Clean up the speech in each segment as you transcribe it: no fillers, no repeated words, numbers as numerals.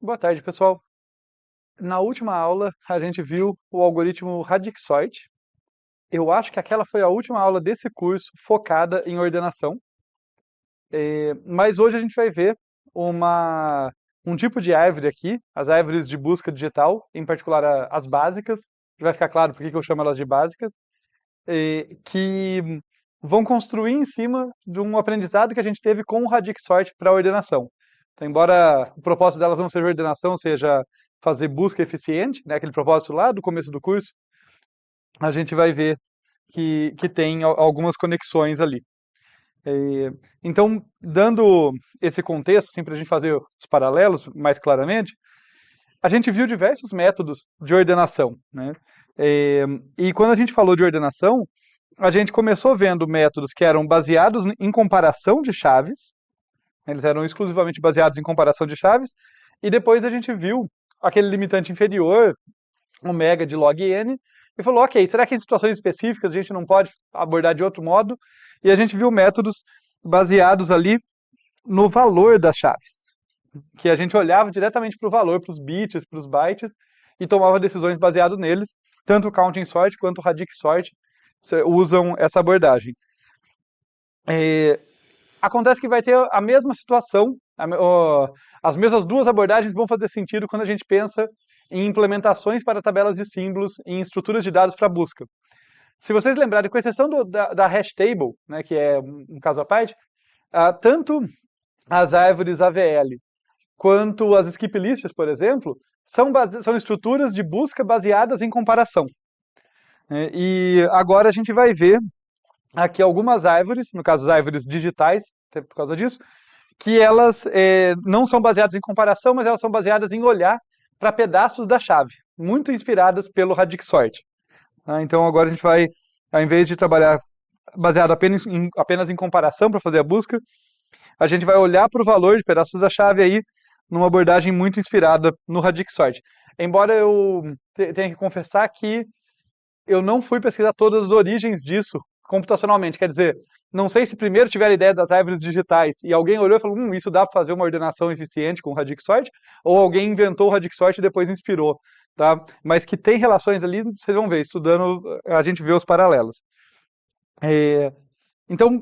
Boa tarde, pessoal. Na última aula, a gente viu o algoritmo Radixoid. Eu acho que aquela foi a última aula desse curso focada em ordenação. Mas hoje a gente vai ver um tipo de árvore aqui, as árvores de busca digital, em particular as básicas, que vai ficar claro por que eu chamo elas de básicas, que vão construir em cima de um aprendizado que a gente teve com o Radixsort para ordenação. Então, embora o propósito delas não seja ordenação, seja fazer busca eficiente, né, aquele propósito lá do começo do curso, a gente vai ver que tem algumas conexões ali. Então, dando esse contexto, assim, para a gente fazer os paralelos mais claramente, a gente viu diversos métodos de ordenação, né? E quando a gente falou de ordenação, a gente começou vendo métodos que eram baseados em comparação de chaves, eles eram exclusivamente baseados em comparação de chaves, e depois a gente viu aquele limitante inferior, omega de log n, e falou, ok, será que em situações específicas a gente não pode abordar de outro modo? E a gente viu métodos baseados ali no valor das chaves, que a gente olhava diretamente para o valor, para os bits, para os bytes, e tomava decisões baseadas neles. Tanto o counting sort quanto o Radixsort usam essa abordagem. Acontece que vai ter a mesma situação, as mesmas duas abordagens vão fazer sentido quando a gente pensa em implementações para tabelas de símbolos em estruturas de dados para busca. Se vocês lembrarem, com exceção da hash table, né, que é um caso à parte, tanto as árvores AVL quanto as skip lists, por exemplo, são estruturas de busca baseadas em comparação. E agora a gente vai ver aqui algumas árvores, no caso as árvores digitais, até por causa disso, que elas não são baseadas em comparação, mas elas são baseadas em olhar para pedaços da chave, muito inspiradas pelo Radixsort. Então agora a gente vai, ao invés de trabalhar baseado apenas em comparação para fazer a busca, a gente vai olhar para o valor de pedaços da chave aí, numa abordagem muito inspirada no Radixsort. Embora eu tenha que confessar que eu não fui pesquisar todas as origens disso computacionalmente. Quer dizer, não sei se primeiro tiveram a ideia das árvores digitais e alguém olhou e falou, isso dá para fazer uma ordenação eficiente com o Radixsort, ou alguém inventou o Radixsort e depois inspirou. Tá? Mas que tem relações ali, vocês vão ver, estudando, a gente vê os paralelos. Então,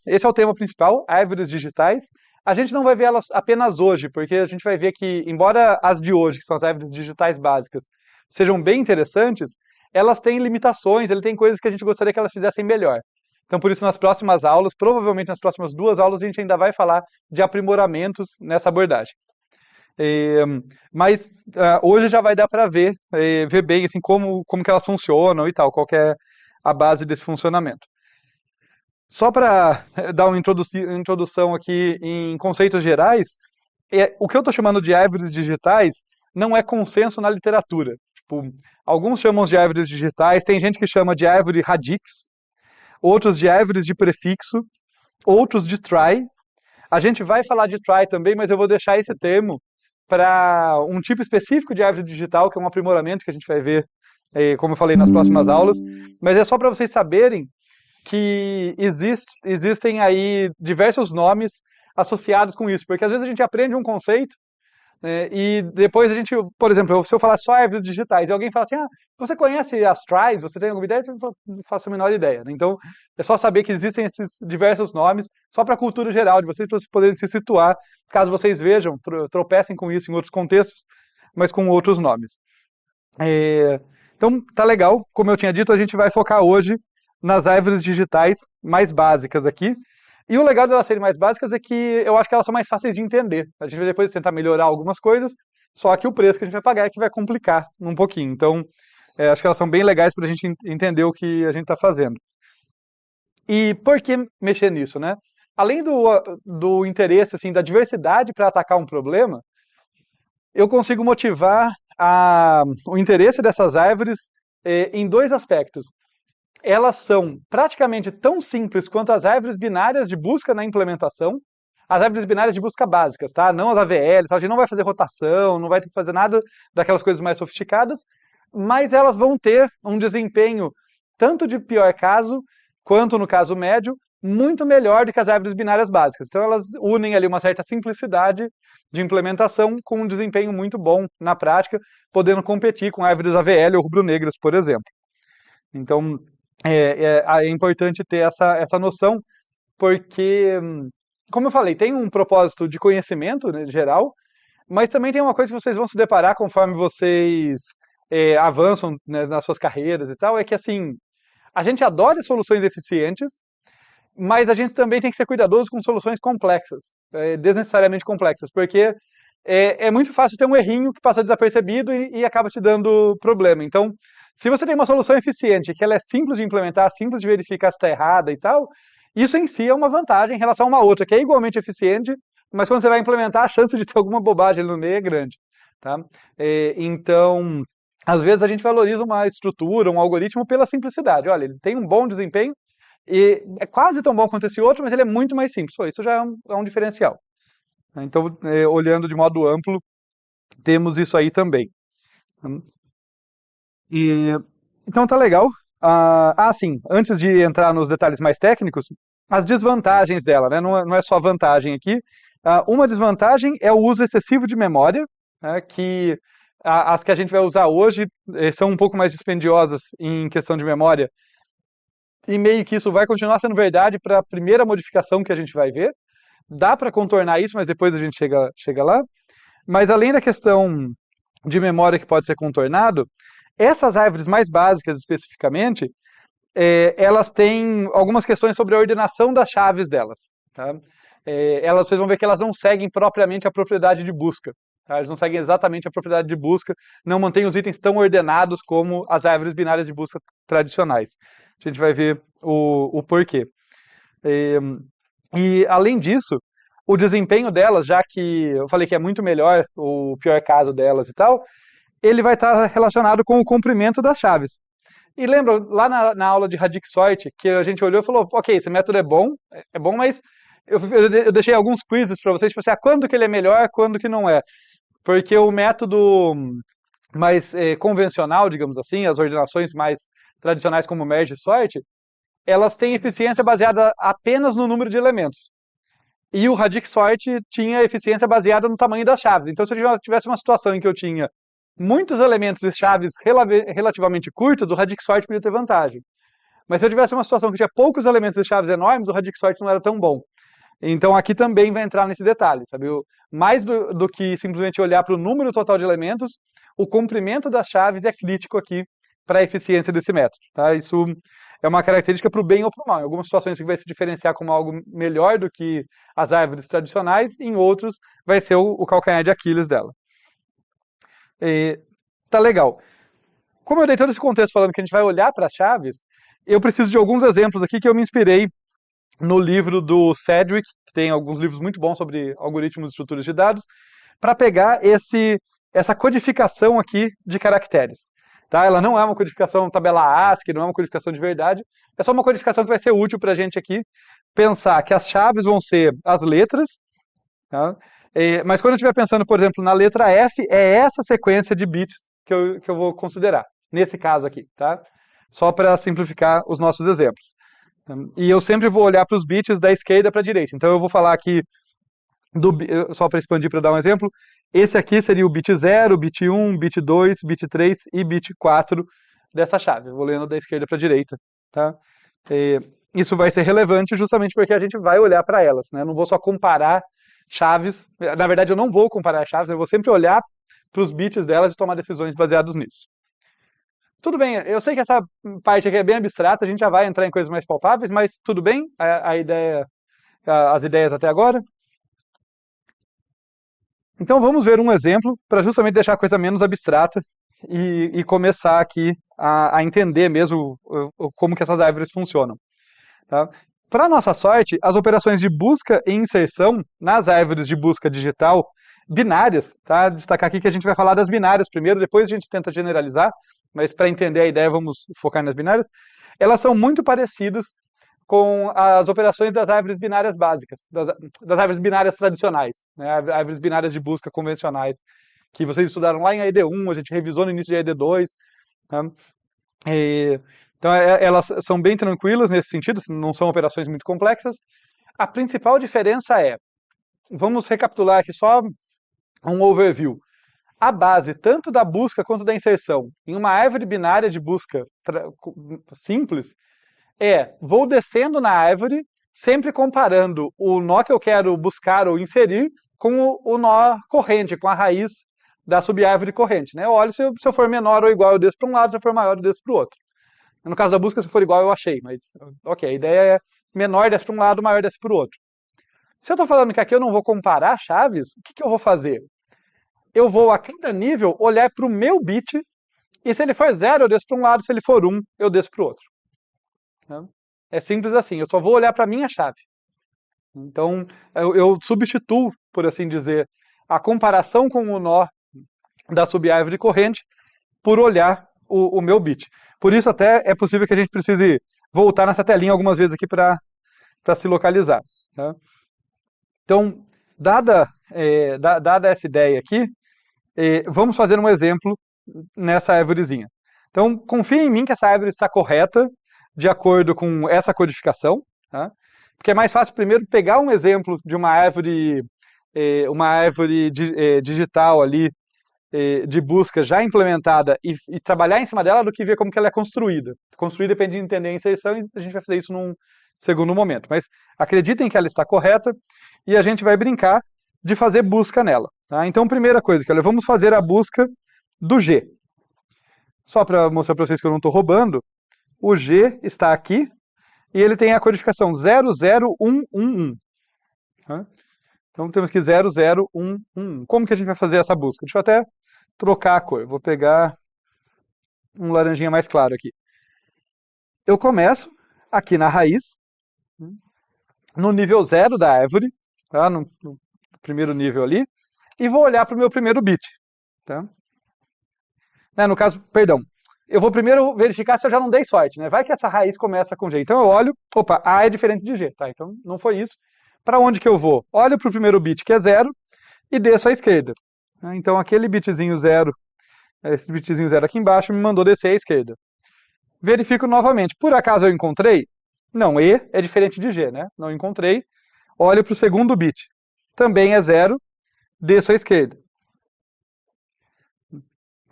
esse é o tema principal, árvores digitais. A gente não vai ver elas apenas hoje, porque a gente vai ver que, embora as de hoje, que são as árvores digitais básicas, sejam bem interessantes, elas têm limitações, ele tem coisas que a gente gostaria que elas fizessem melhor. Então, por isso, nas próximas aulas, provavelmente nas próximas 2 aulas, a gente ainda vai falar de aprimoramentos nessa abordagem. Mas hoje já vai dar para ver bem assim, como que elas funcionam e tal, qual que é a base desse funcionamento. Só para dar uma introdução aqui em conceitos gerais, o que eu estou chamando de árvores digitais não é consenso na literatura. Tipo, alguns chamam de árvores digitais, tem gente que chama de árvore radix, outros de árvores de prefixo, outros de try. A gente vai falar de try também, mas eu vou deixar esse termo para um tipo específico de árvore digital, que é um aprimoramento que a gente vai ver, como eu falei, nas próximas aulas. Mas é só para vocês saberem que existem aí diversos nomes associados com isso, porque às vezes a gente aprende um conceito e depois a gente, por exemplo, se eu falar só árvores digitais e alguém fala assim, você conhece as tries, você tem alguma ideia? Eu não faço a menor ideia. Né? Então, é só saber que existem esses diversos nomes, só para a cultura geral de vocês, para vocês poderem se situar, caso vocês vejam, tropecem com isso em outros contextos, mas com outros nomes. Então, tá legal. Como eu tinha dito, a gente vai focar hoje nas árvores digitais mais básicas aqui. E o legal delas serem mais básicas é que eu acho que elas são mais fáceis de entender. A gente vai depois tentar melhorar algumas coisas, só que o preço que a gente vai pagar é que vai complicar um pouquinho. Então, acho que elas são bem legais para a gente entender o que a gente está fazendo. E por que mexer nisso, né? Além do interesse, assim, da diversidade para atacar um problema, eu consigo motivar o interesse dessas árvores em 2 aspectos. Elas são praticamente tão simples quanto as árvores binárias de busca na implementação, as árvores binárias de busca básicas, tá? Não as AVLs, a gente não vai fazer rotação, não vai ter que fazer nada daquelas coisas mais sofisticadas, mas elas vão ter um desempenho tanto de pior caso, quanto no caso médio, muito melhor do que as árvores binárias básicas. Então elas unem ali uma certa simplicidade de implementação com um desempenho muito bom na prática, podendo competir com árvores AVL ou rubro-negras, por exemplo. Então é importante ter essa noção, porque, como eu falei, tem um propósito de conhecimento, né, geral, mas também tem uma coisa que vocês vão se deparar conforme vocês avançam, né, nas suas carreiras e tal, é que assim, a gente adora soluções eficientes, mas a gente também tem que ser cuidadoso com soluções complexas, desnecessariamente complexas, porque é muito fácil ter um errinho que passa desapercebido e acaba te dando problema. Então, se você tem uma solução eficiente, que ela é simples de implementar, simples de verificar se está errada e tal, isso em si é uma vantagem em relação a uma outra, que é igualmente eficiente, mas quando você vai implementar, a chance de ter alguma bobagem no meio é grande. Tá? Então, às vezes a gente valoriza uma estrutura, um algoritmo pela simplicidade. Olha, ele tem um bom desempenho, e é quase tão bom quanto esse outro, mas ele é muito mais simples. Pô, isso já é um diferencial. Então, olhando de modo amplo, temos isso aí também. E, então tá legal. Sim, antes de entrar nos detalhes mais técnicos, as desvantagens dela, né? Não é só vantagem aqui. Uma desvantagem é o uso excessivo de memória, né, que as que a gente vai usar hoje são um pouco mais dispendiosas em questão de memória, e meio que isso vai continuar sendo verdade para a primeira modificação que a gente vai ver. Dá para contornar isso, mas depois a gente chega lá. Mas além da questão de memória que pode ser contornado, essas árvores mais básicas especificamente, elas têm algumas questões sobre a ordenação das chaves delas. Tá? Vocês vão ver que elas não seguem propriamente a propriedade de busca. Tá? Eles não seguem exatamente a propriedade de busca, não mantêm os itens tão ordenados como as árvores binárias de busca tradicionais. A gente vai ver o porquê. E além disso, o desempenho delas, já que eu falei que é muito melhor o pior caso delas e tal, ele vai estar relacionado com o comprimento das chaves. E lembra, lá na aula de Radix Sort, que a gente olhou e falou, ok, esse método é bom, mas eu deixei alguns quizzes para vocês, tipo assim, quando que ele é melhor, quando que não é. Porque o método mais convencional, digamos assim, as ordenações mais tradicionais como Merge Sort, elas têm eficiência baseada apenas no número de elementos. E o Radix Sort tinha eficiência baseada no tamanho das chaves. Então, se eu tivesse uma situação em que eu tinha muitos elementos e chaves relativamente curtas, o Radix Sort podia ter vantagem. Mas se eu tivesse uma situação que tinha poucos elementos e chaves enormes, o Radix Sort não era tão bom. Então aqui também vai entrar nesse detalhe, sabe? Mais do que simplesmente olhar para o número total de elementos, o comprimento das chaves é crítico aqui para a eficiência desse método. Tá? Isso é uma característica para o bem ou para o mal. Em algumas situações que vai se diferenciar como algo melhor do que as árvores tradicionais, em outros vai ser o calcanhar de Aquiles dela. Tá legal. Como eu dei todo esse contexto falando que a gente vai olhar para as chaves, eu preciso de alguns exemplos aqui que eu me inspirei no livro do Sedgwick, que tem alguns livros muito bons sobre algoritmos e estruturas de dados, para pegar essa codificação aqui de caracteres. Tá? Ela não é uma codificação tabela ASCII, não é uma codificação de verdade, é só uma codificação que vai ser útil para a gente aqui pensar que as chaves vão ser as letras, tá? Mas quando eu estiver pensando, por exemplo, na letra F, é essa sequência de bits que eu vou considerar, nesse caso aqui, tá? Só para simplificar os nossos exemplos. E eu sempre vou olhar para os bits da esquerda para a direita. Então eu vou falar aqui, só para expandir para dar um exemplo, esse aqui seria o bit 0, bit 1, bit 2, bit 3 e bit 4 dessa chave. Eu vou lendo da esquerda para a direita. Tá? Isso vai ser relevante justamente porque a gente vai olhar para elas. Né? Eu não vou só comparar chaves. Na verdade, eu não vou comparar chaves, eu vou sempre olhar para os bits delas e tomar decisões baseadas nisso. Tudo bem, eu sei que essa parte aqui é bem abstrata, a gente já vai entrar em coisas mais palpáveis, mas tudo bem? As ideias até agora? Então vamos ver um exemplo para justamente deixar a coisa menos abstrata e começar aqui a entender mesmo como que essas árvores funcionam. Tá? Para nossa sorte, as operações de busca e inserção nas árvores de busca digital binárias, tá? Destacar aqui que a gente vai falar das binárias primeiro, depois a gente tenta generalizar, mas para entender a ideia vamos focar nas binárias. Elas são muito parecidas com as operações das árvores binárias básicas, das árvores binárias tradicionais, né? Árvores binárias de busca convencionais, que vocês estudaram lá em AED1, a gente revisou no início de AED2. Tá? Então, elas são bem tranquilas nesse sentido, não são operações muito complexas. A principal diferença é, vamos recapitular aqui só um overview. A base, tanto da busca quanto da inserção, em uma árvore binária de busca simples, vou descendo na árvore, sempre comparando o nó que eu quero buscar ou inserir com o nó corrente, com a raiz da subárvore corrente. Né? Eu olho se eu for menor ou igual, eu desço para um lado, se eu for maior, eu desço para o outro. No caso da busca, se for igual, eu achei, mas ok, a ideia é menor desce para um lado, maior desce para o outro. Se eu estou falando que aqui eu não vou comparar chaves, o que eu vou fazer? Eu vou, a cada nível, olhar para o meu bit, e se ele for 0, eu desço para um lado, se ele for 1, eu desço para o outro. É simples assim, eu só vou olhar para a minha chave. Então, eu substituo, por assim dizer, a comparação com o nó da subárvore corrente por olhar o meu bit. Por isso, até é possível que a gente precise voltar nessa telinha algumas vezes aqui para se localizar. Tá? Então, dada essa ideia aqui, vamos fazer um exemplo nessa árvorezinha. Então, confie em mim que essa árvore está correta, de acordo com essa codificação, tá? Porque é mais fácil primeiro pegar um exemplo de uma árvore digital ali, de busca já implementada e trabalhar em cima dela do que ver como que ela é construída. Construir depende de entender a inserção e a gente vai fazer isso num segundo momento. Mas acreditem que ela está correta e a gente vai brincar de fazer busca nela. Tá? Então, primeira coisa, vamos fazer a busca do G. Só para mostrar para vocês que eu não estou roubando, o G está aqui e ele tem a codificação 00111. Tá? Então temos que 00111. Como que a gente vai fazer essa busca? Deixa eu até trocar a cor. Vou pegar um laranjinha mais claro aqui. Eu começo aqui na raiz, no nível 0 da árvore, tá? no primeiro nível ali, e vou olhar para o meu primeiro bit. Tá? No caso, perdão, eu vou primeiro verificar se eu já não dei sorte, né? Vai que essa raiz começa com G. Então eu olho, opa, A é diferente de G, tá? Então não foi isso. Para onde que eu vou? Olho para o primeiro bit, que é 0, e desço à esquerda. Então aquele bitzinho 0, esse bitzinho 0 aqui embaixo, me mandou descer à esquerda. Verifico novamente. Por acaso eu encontrei? Não, E é diferente de G, né? Não encontrei. Olho para o segundo bit. Também é 0, desço à esquerda.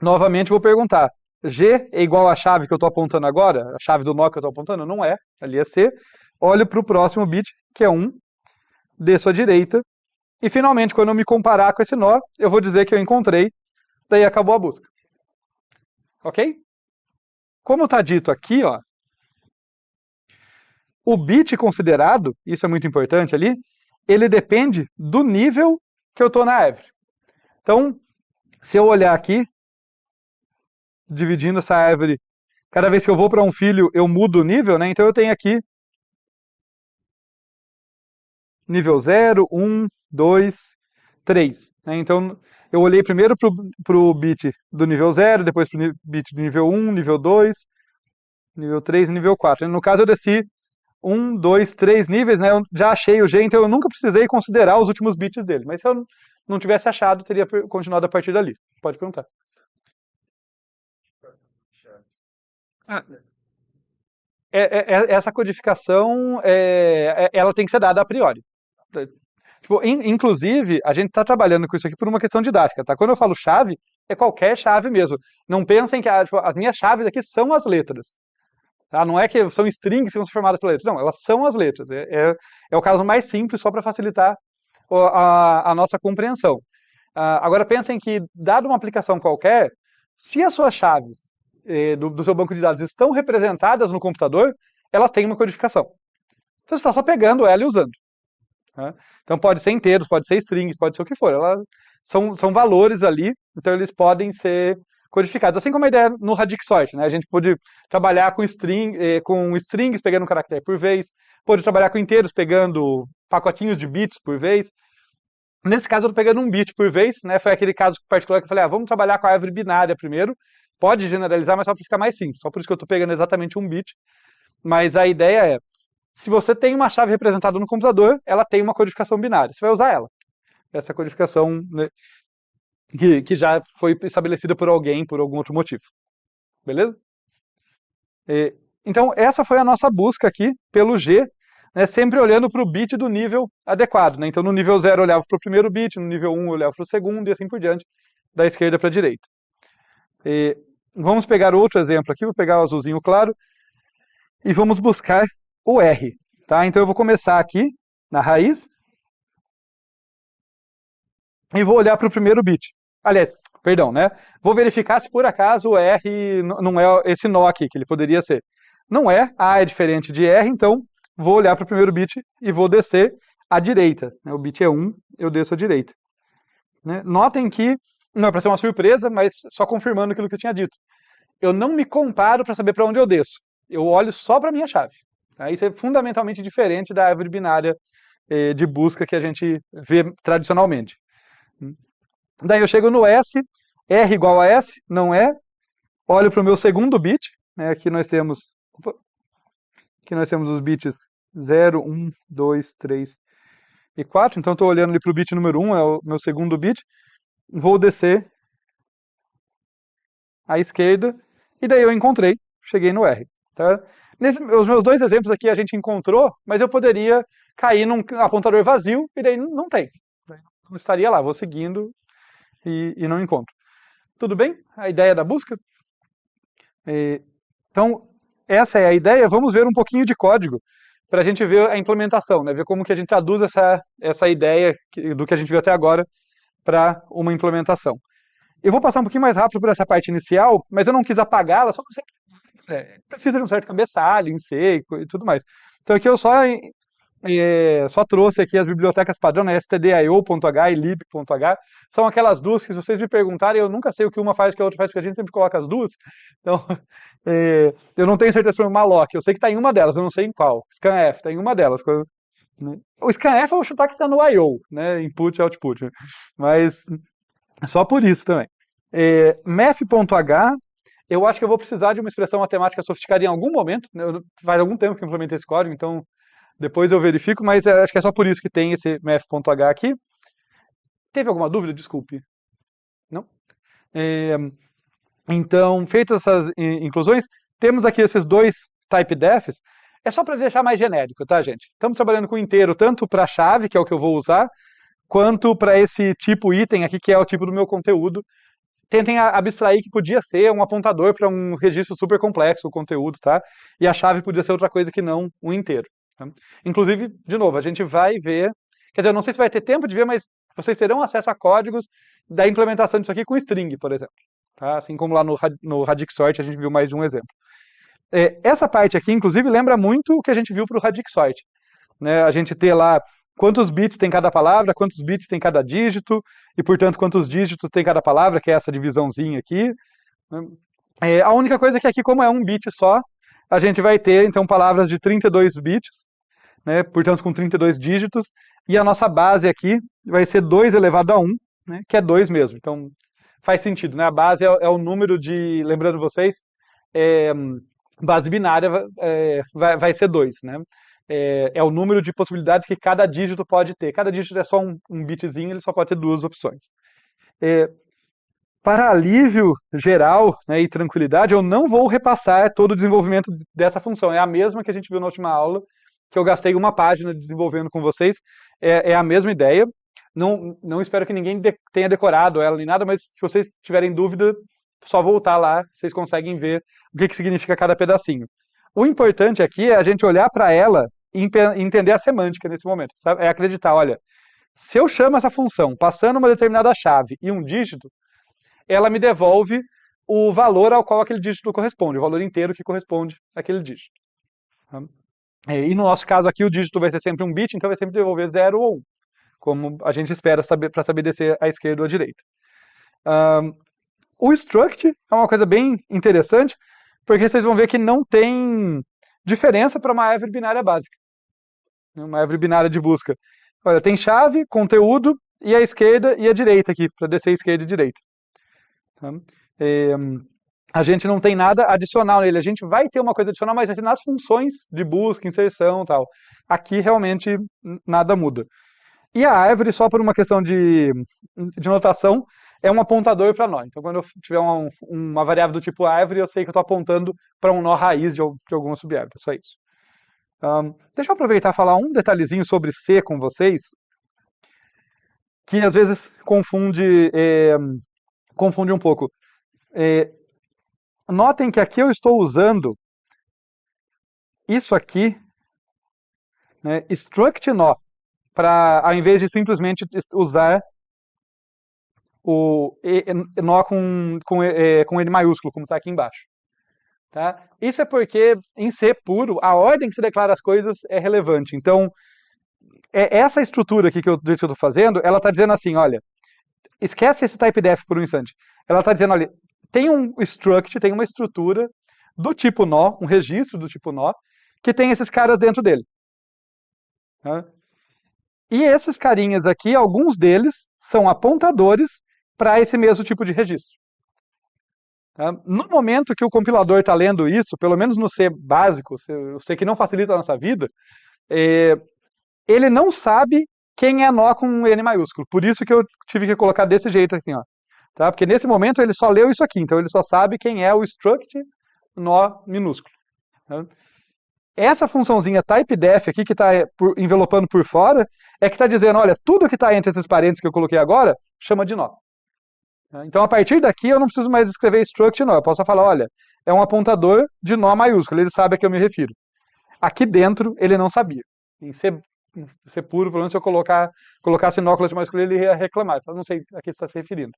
Novamente vou perguntar. G é igual à chave que eu estou apontando agora? A chave do nó que eu estou apontando? Não é. Ali é C. Olho para o próximo bit, que é 1. Desço à direita. E finalmente, quando eu me comparar com esse nó, eu vou dizer que eu encontrei. Daí acabou a busca. Ok? Como está dito aqui, ó, o bit considerado, isso é muito importante ali, ele depende do nível que eu estou na árvore. Então, se eu olhar aqui, dividindo essa árvore, cada vez que eu vou para um filho, eu mudo o nível, né? Então eu tenho aqui nível 0, 1, 2, 3. Né? Então eu olhei primeiro para o bit do nível 0, depois para o bit do nível 1, nível 2, nível 3 e nível 4. No caso eu desci 1, 2, 3 níveis, né? Eu já achei o G, então eu nunca precisei considerar os últimos bits dele. Mas se eu não tivesse achado, teria continuado a partir dali. Pode perguntar. Ah, essa codificação, ela tem que ser dada a priori. Tipo, inclusive, a gente está trabalhando com isso aqui por uma questão didática, tá? Quando eu falo chave, é qualquer chave mesmo. Não pensem que as minhas chaves aqui são as letras. Tá? Não é que são strings que são formadas por letras. Não, elas são as letras. É o caso mais simples, só para facilitar a nossa compreensão. Agora pensem que, dado uma aplicação qualquer, se as suas chaves do seu banco de dados estão representadas no computador, elas têm uma codificação. Então você está só pegando ela e usando. Tá? Então pode ser inteiros, pode ser strings, pode ser o que for. Elas são valores ali, então eles podem ser codificados. Assim como a ideia no Radix Sort, né? A gente pode trabalhar com strings pegando um caractere por vez, pode trabalhar com inteiros pegando pacotinhos de bits por vez. Nesse caso eu estou pegando um bit por vez, né? Foi aquele caso particular que eu falei, vamos trabalhar com a árvore binária primeiro. Pode generalizar, mas só para ficar mais simples. Só por isso que eu estou pegando exatamente um bit. Mas a ideia é, se você tem uma chave representada no computador, ela tem uma codificação binária. Você vai usar ela. Essa codificação, né, que já foi estabelecida por alguém, por algum outro motivo. Beleza? Então, essa foi a nossa busca aqui pelo G, né, sempre olhando para o bit do nível adequado. Né? Então, no nível 0 eu olhava para o primeiro bit, no nível 1 eu olhava para o segundo e assim por diante, da esquerda para a direita. E vamos pegar outro exemplo aqui, vou pegar o azulzinho claro, e vamos buscar o R. Tá? Então, eu vou começar aqui na raiz e vou olhar para o primeiro bit. Aliás, perdão, né? Vou verificar se por acaso o R não é esse nó aqui, que ele poderia ser. Não é, A é diferente de R, então vou olhar para o primeiro bit e vou descer à direita. O bit é 1, eu desço à direita. Né? Notem que, não é para ser uma surpresa, mas só confirmando aquilo que eu tinha dito. Eu não me comparo para saber para onde eu desço. Eu olho só para a minha chave. Tá? Isso é fundamentalmente diferente da árvore binária de busca que a gente vê tradicionalmente. Daí eu chego no S, R igual a S, não é. Olho para o meu segundo bit, né? Aqui nós temos os bits 0, 1, 2, 3 e 4. Então estou olhando ali para o bit número 1, é o meu segundo bit. Vou descer à esquerda e daí eu encontrei, cheguei no R. Tá? Os meus dois exemplos aqui a gente encontrou, mas eu poderia cair num apontador vazio e daí não tem. Não estaria lá, vou seguindo e não encontro. Tudo bem? A ideia da busca? Então, essa é a ideia. Vamos ver um pouquinho de código para a gente ver a implementação, né? Ver como que a gente traduz essa ideia do que a gente viu até agora para uma implementação. Eu vou passar um pouquinho mais rápido por essa parte inicial, mas eu não quis apagá-la, só que você precisa de um certo cabeçalho em C e tudo mais. Então aqui eu só trouxe aqui as bibliotecas padrão, né, stdio.h e lib.h, são aquelas duas que, se vocês me perguntarem, eu nunca sei o que uma faz, o que a outra faz, porque a gente sempre coloca as duas. Então, eu não tenho certeza sobre o malloc, eu sei que está em uma delas, eu não sei em qual. Scanf está em uma delas. O scanf eu vou chutar que está no I/O, né, input e output, mas só por isso também. Math.h, eu acho que eu vou precisar de uma expressão matemática sofisticada em algum momento, né, faz algum tempo que eu implementei esse código, então depois eu verifico, mas acho que é só por isso que tem esse math.h aqui. Teve alguma dúvida? Desculpe. Não? Então, feitas essas inclusões, temos aqui esses dois typedefs. É só para deixar mais genérico, tá, gente? Estamos trabalhando com inteiro tanto para a chave, que é o que eu vou usar, quanto para esse tipo item aqui, que é o tipo do meu conteúdo. Tentem abstrair que podia ser um apontador para um registro super complexo, o conteúdo, tá? E a chave podia ser outra coisa que não um inteiro. Tá? Inclusive, de novo, a gente vai ver, quer dizer, eu não sei se vai ter tempo de ver, mas vocês terão acesso a códigos da implementação disso aqui com string, por exemplo. Tá? Assim como lá no Radixsort a gente viu mais de um exemplo. Essa parte aqui, inclusive, lembra muito o que a gente viu para o Radixsort. Né? A gente ter lá quantos bits tem cada palavra, quantos bits tem cada dígito, e, portanto, quantos dígitos tem cada palavra, que é essa divisãozinha aqui. A única coisa é que aqui, como é um bit só, a gente vai ter, então, palavras de 32 bits, né? Portanto, com 32 dígitos, e a nossa base aqui vai ser 2 elevado a 1, né? Que é 2 mesmo. Então, faz sentido, né? A base é o número de, lembrando vocês, base binária vai ser 2, né? É o número de possibilidades que cada dígito pode ter. Cada dígito é só um bitzinho, ele só pode ter duas opções. Para alívio geral, né, e tranquilidade, eu não vou repassar todo o desenvolvimento dessa função. É a mesma que a gente viu na última aula, que eu gastei uma página desenvolvendo com vocês. É a mesma ideia. Não espero que ninguém tenha decorado ela nem nada, mas se vocês tiverem dúvida, só voltar lá, vocês conseguem ver o que significa cada pedacinho. O importante aqui é a gente olhar para ela e entender a semântica nesse momento. Sabe? É acreditar, olha, se eu chamo essa função passando uma determinada chave e um dígito, ela me devolve o valor ao qual aquele dígito corresponde, o valor inteiro que corresponde àquele dígito. E no nosso caso aqui, o dígito vai ser sempre um bit, então vai sempre devolver 0 ou 1, como a gente espera para saber descer à esquerda ou à direita. O struct é uma coisa bem interessante, porque vocês vão ver que não tem diferença para uma árvore binária básica. Uma árvore binária de busca. Olha, tem chave, conteúdo, e a esquerda e a direita aqui, para descer a esquerda e direita. A gente não tem nada adicional nele. A gente vai ter uma coisa adicional, mas vai ser nas funções de busca, inserção e tal. Aqui realmente nada muda. E a árvore, só por uma questão de notação, é um apontador para nó. Então, quando eu tiver uma variável do tipo árvore, eu sei que eu estou apontando para um nó raiz de alguma subárvore. Só isso. Deixa eu aproveitar e falar um detalhezinho sobre C com vocês, que às vezes confunde um pouco. Notem que aqui eu estou usando isso aqui, né, struct nó, ao invés de simplesmente usar o nó com N maiúsculo, como está aqui embaixo. Tá? Isso é porque em C puro, a ordem que se declara as coisas é relevante. Então, essa estrutura aqui que eu estou fazendo, ela está dizendo assim, olha, esquece esse typedef por um instante. Ela está dizendo, olha, tem um struct, tem uma estrutura do tipo nó, um registro do tipo nó, que tem esses caras dentro dele. Tá? E esses carinhas aqui, alguns deles são apontadores para esse mesmo tipo de registro. Tá? No momento que o compilador está lendo isso, pelo menos no C básico, o C que não facilita a nossa vida, ele não sabe quem é nó com N maiúsculo. Por isso que eu tive que colocar desse jeito assim, ó. Tá? Porque nesse momento ele só leu isso aqui, então ele só sabe quem é o struct nó minúsculo. Tá? Essa funçãozinha typedef aqui, que está envelopando por fora, é que está dizendo, olha, tudo que está entre esses parênteses que eu coloquei agora, chama de nó. Então, a partir daqui, eu não preciso mais escrever struct nó. Eu posso só falar, olha, é um apontador de nó maiúsculo, ele sabe a que eu me refiro. Aqui dentro, ele não sabia. Em ser puro, pelo menos se eu colocasse nó com letra maiúscula, ele ia reclamar. Eu não sei a que você está se referindo.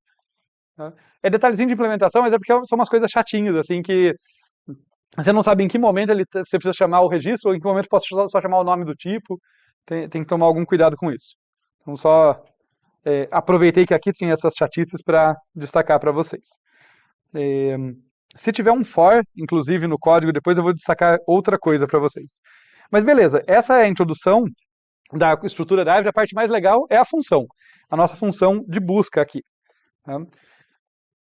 É detalhezinho de implementação, mas é porque são umas coisas chatinhas, assim, que você não sabe em que momento você precisa chamar o registro, ou em que momento posso só chamar o nome do tipo. Tem que tomar algum cuidado com isso. Então, só aproveitei que aqui tinha essas chatices para destacar para vocês. Se tiver um for, inclusive, no código, depois eu vou destacar outra coisa para vocês. Mas beleza, essa é a introdução da estrutura da árvore. A parte mais legal é a função, a nossa função de busca aqui. Tá?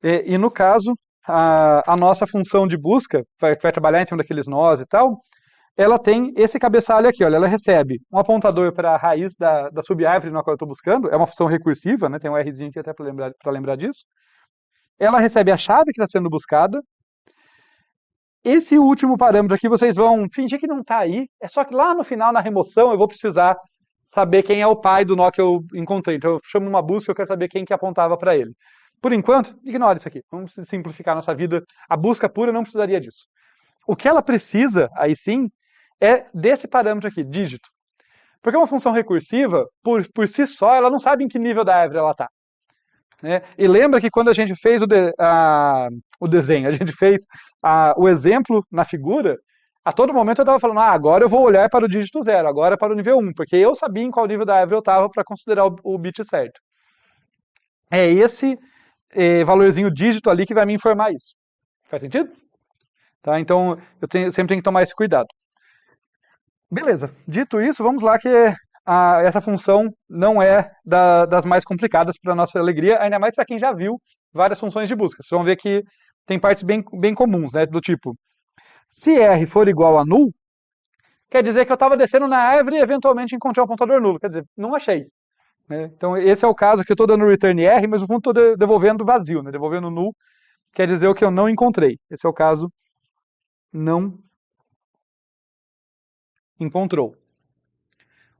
E no caso, a nossa função de busca, vai trabalhar em cima daqueles nós e tal, ela tem esse cabeçalho aqui, olha, ela recebe um apontador para a raiz da subárvore na qual eu estou buscando, é uma função recursiva, né, tem um Rzinho aqui até para lembrar disso. Ela recebe a chave que está sendo buscada. Esse último parâmetro aqui vocês vão fingir que não está aí, é só que lá no final, na remoção, eu vou precisar saber quem é o pai do nó que eu encontrei. Então eu chamo uma busca, eu quero saber quem que apontava para ele. Por enquanto, ignore isso aqui, vamos simplificar a nossa vida. A busca pura não precisaria disso. O que ela precisa, aí sim, é desse parâmetro aqui, dígito. Porque uma função recursiva, por si só, ela não sabe em que nível da árvore ela está. Né? E lembra que quando a gente fez o desenho, a gente fez o exemplo na figura, a todo momento eu estava falando, agora eu vou olhar para o dígito 0, agora para o nível 1, porque eu sabia em qual nível da árvore eu estava para considerar o bit certo. É esse valorzinho dígito ali que vai me informar isso. Faz sentido? Tá? Então, sempre tenho que tomar esse cuidado. Beleza, dito isso, vamos lá que essa função não é das mais complicadas para nossa alegria, ainda mais para quem já viu várias funções de busca. Vocês vão ver que tem partes bem comuns, né, do tipo, se R for igual a null, quer dizer que eu estava descendo na árvore e eventualmente encontrei um apontador nulo, quer dizer, não achei. Né? Então esse é o caso que eu estou dando return R, mas no fundo estou devolvendo vazio, né? Devolvendo null, quer dizer o que eu não encontrei. Esse é o caso não encontrou.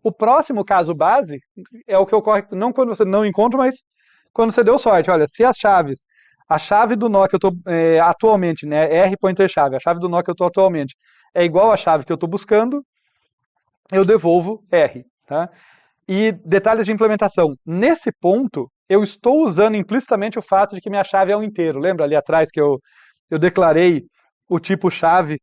O próximo caso base é o que ocorre não quando você não encontra, mas quando você deu sorte. Olha, se a chave do nó que eu estou atualmente, né, R pointer chave, a chave do nó que eu estou atualmente é igual à chave que eu estou buscando, eu devolvo R. Tá? E detalhes de implementação. Nesse ponto, eu estou usando implicitamente o fato de que minha chave é um inteiro. Lembra ali atrás que eu declarei o tipo chave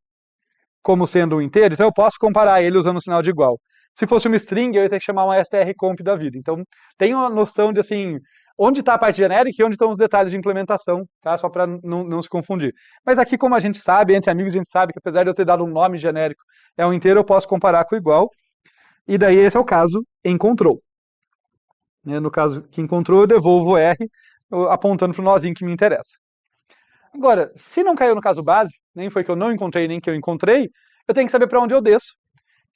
como sendo um inteiro? Então eu posso comparar ele usando o sinal de igual. Se fosse uma string, eu ia ter que chamar uma strcomp da vida. Então, tem uma noção de, assim, onde está a parte genérica e onde estão os detalhes de implementação, tá? Só para não se confundir. Mas aqui, como a gente sabe, entre amigos, a gente sabe que apesar de eu ter dado um nome genérico, é um inteiro, eu posso comparar com o igual. E daí, esse é o caso encontrou. No caso que encontrou, eu devolvo R, apontando para o nozinho que me interessa. Agora, se não caiu no caso base, nem foi que eu não encontrei, nem que eu encontrei, eu tenho que saber para onde eu desço.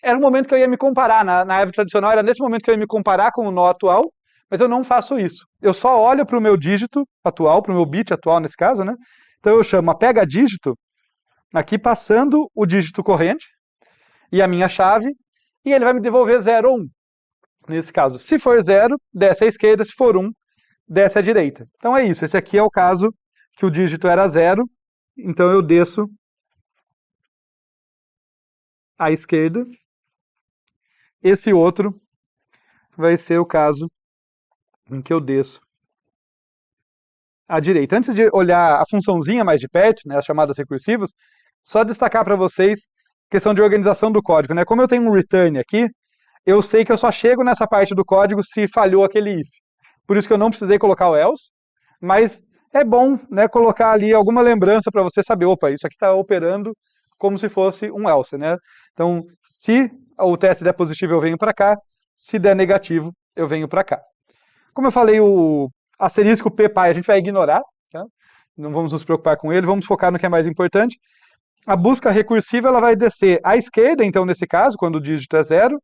Era o momento que eu ia me comparar, na árvore tradicional, era nesse momento que eu ia me comparar com o nó atual, Mas eu não faço isso. Eu só olho para o meu dígito atual, para o meu bit atual nesse caso, né? Então eu chamo a pega dígito aqui passando o dígito corrente e a minha chave, e ele vai me devolver 0 ou 1. Nesse caso, se for 0, desce à esquerda, se for 1, desce à direita. Então é isso, esse aqui é o caso que o dígito era 0, então eu desço à esquerda. Esse outro vai ser o caso em que eu desço à direita. Antes de olhar a funçãozinha mais de perto, né, as chamadas recursivas, só destacar para vocês a questão de organização do código. Né? Como eu tenho um return aqui, eu sei que eu só chego nessa parte do código se falhou aquele if. Por isso que eu não precisei colocar o else, mas é bom, né, colocar ali alguma lembrança para você saber, opa, isso aqui está operando como se fosse um else. Né? Então, se o teste der positivo, eu venho para cá, se der negativo, eu venho para cá. Como eu falei, o asterisco ppy a gente vai ignorar, tá? Não vamos nos preocupar com ele, vamos focar no que é mais importante. A busca recursiva ela vai descer à esquerda, então, nesse caso, quando o dígito é 0,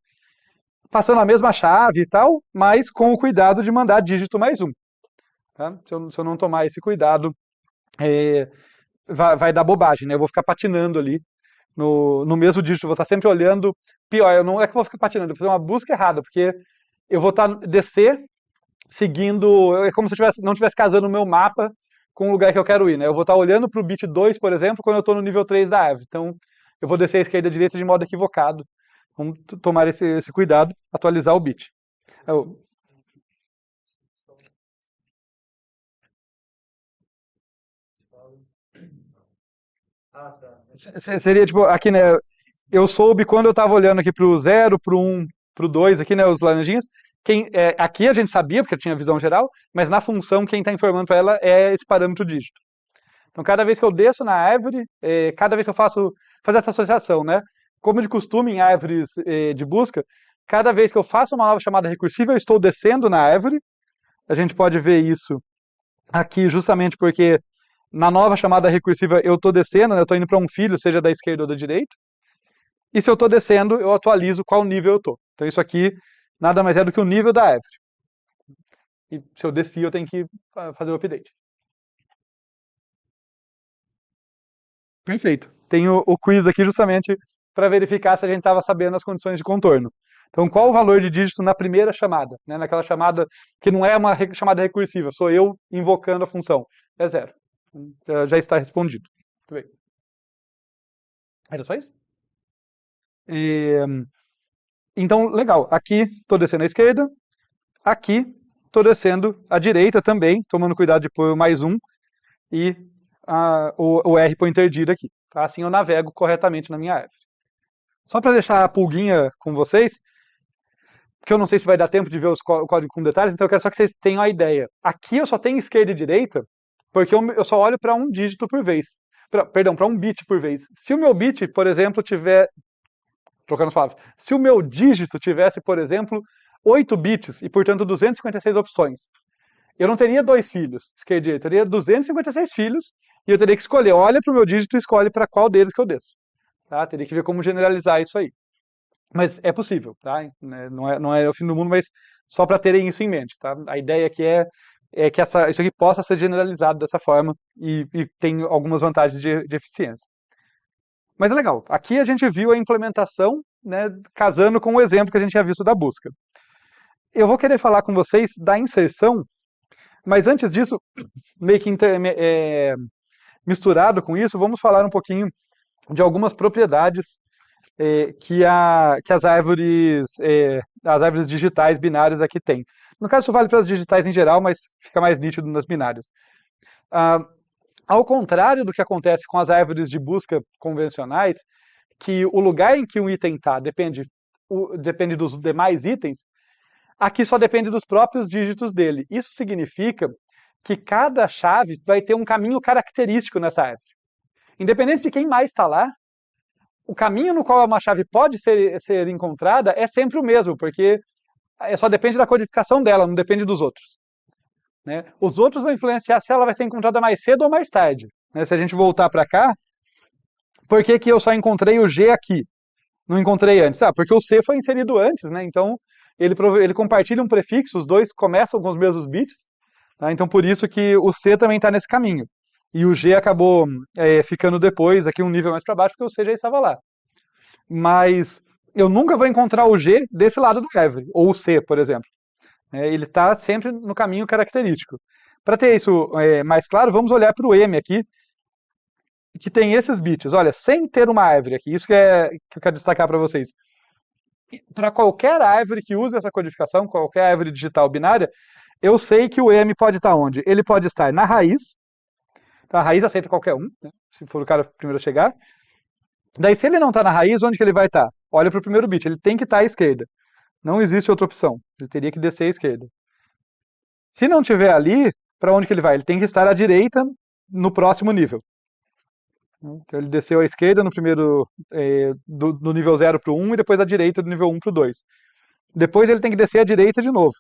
passando a mesma chave e tal, mas com o cuidado de mandar dígito mais 1. Tá? Se eu não tomar esse cuidado, vai dar bobagem, né? Eu vou ficar patinando ali no mesmo dígito, vou estar sempre olhando. Pior, não é que eu vou ficar patinando, eu vou fazer uma busca errada, porque eu vou descer seguindo, é como se eu não estivesse casando o meu mapa com o lugar que eu quero ir, né? Eu vou estar olhando para o bit 2, por exemplo, quando eu estou no nível 3 da árvore. Então, eu vou descer à esquerda e à direita de modo equivocado. Vamos tomar esse cuidado, atualizar o bit. Seria tipo, aqui, né? Eu soube quando eu estava olhando aqui pro 0, pro 1, pro 2, aqui, né? Os laranjinhas. Aqui a gente sabia, porque tinha visão geral, mas na função, quem está informando para ela é esse parâmetro dígito. Então, cada vez que eu desço na árvore, cada vez que eu faço essa associação, né? Como de costume em árvores de busca, cada vez que eu faço uma nova chamada recursiva, eu estou descendo na árvore. A gente pode ver isso aqui justamente porque na nova chamada recursiva eu estou descendo, né? Eu estou indo para um filho, seja da esquerda ou da direita. E se eu estou descendo, eu atualizo qual nível eu estou. Então isso aqui nada mais é do que o nível da árvore. E se eu desci, eu tenho que fazer o update. Perfeito. Tem o quiz aqui justamente para verificar se a gente estava sabendo as condições de contorno. Então, qual o valor de dígito na primeira chamada? Né? Naquela chamada que não é uma chamada recursiva, sou eu invocando a função. É 0. Já está respondido. Muito bem. Era só isso? Então, legal. Aqui estou descendo à esquerda. Aqui estou descendo à direita também, tomando cuidado de pôr mais 1 e o R pointer dir aqui. Tá? Assim eu navego corretamente na minha árvore. Só para deixar a pulguinha com vocês, porque eu não sei se vai dar tempo de ver o código com detalhes, então eu quero só que vocês tenham a ideia. Aqui eu só tenho esquerda e direita, porque eu só olho para um dígito por vez. Para um bit por vez. Se o meu bit, por exemplo, tiver... Trocando as palavras. Se o meu dígito tivesse, por exemplo, 8 bits e, portanto, 256 opções, eu não teria 2 filhos, esquerda e direita, eu teria 256 filhos e eu teria que escolher, olha para o meu dígito e escolhe para qual deles que eu desço. Tá? Teria que ver como generalizar isso aí. Mas é possível, tá? Não é o fim do mundo, mas só para terem isso em mente. Tá? A ideia aqui é que isso aqui possa ser generalizado dessa forma e tem algumas vantagens de eficiência. Mas é legal. Aqui a gente viu a implementação, né, casando com o exemplo que a gente tinha visto da busca. Eu vou querer falar com vocês da inserção, mas antes disso, meio que misturado com isso, vamos falar um pouquinho de algumas propriedades que as árvores digitais binárias aqui têm. No caso, isso vale para as digitais em geral, mas fica mais nítido nas binárias. Ao contrário do que acontece com as árvores de busca convencionais, que o lugar em que um item está depende dos demais itens, aqui só depende dos próprios dígitos dele. Isso significa que cada chave vai ter um caminho característico nessa árvore. Independente de quem mais está lá, o caminho no qual uma chave pode ser encontrada é sempre o mesmo, porque só depende da codificação dela, não depende dos outros. Né? Os outros vão influenciar se ela vai ser encontrada mais cedo ou mais tarde. Né? Se a gente voltar para cá, por que eu só encontrei o G aqui? Não encontrei antes? Porque o C foi inserido antes, né? Então ele compartilha um prefixo, os dois começam com os mesmos bits, tá? Então por isso que o C também está nesse caminho. E o G acabou ficando depois, aqui um nível mais para baixo, porque o C já estava lá. Mas eu nunca vou encontrar o G desse lado do Every, ou o C, por exemplo. Ele está sempre no caminho característico. Para ter isso mais claro, vamos olhar para o M aqui, que tem esses bits. Olha, sem ter uma árvore aqui, isso que eu quero destacar para vocês. Para qualquer árvore que use essa codificação, qualquer árvore digital binária, eu sei que o M pode estar onde? Ele pode estar na raiz. Então, a raiz aceita qualquer um, né? Se for o cara primeiro a chegar. Daí, se ele não está na raiz, onde que ele vai estar? Olha para o primeiro bit, ele tem que estar à esquerda. Não existe outra opção. Ele teria que descer à esquerda. Se não tiver ali, para onde que ele vai? Ele tem que estar à direita no próximo nível. Então ele desceu à esquerda no primeiro, do nível 0 para o 1 e depois à direita do nível 1 para o 2. Depois ele tem que descer à direita de novo.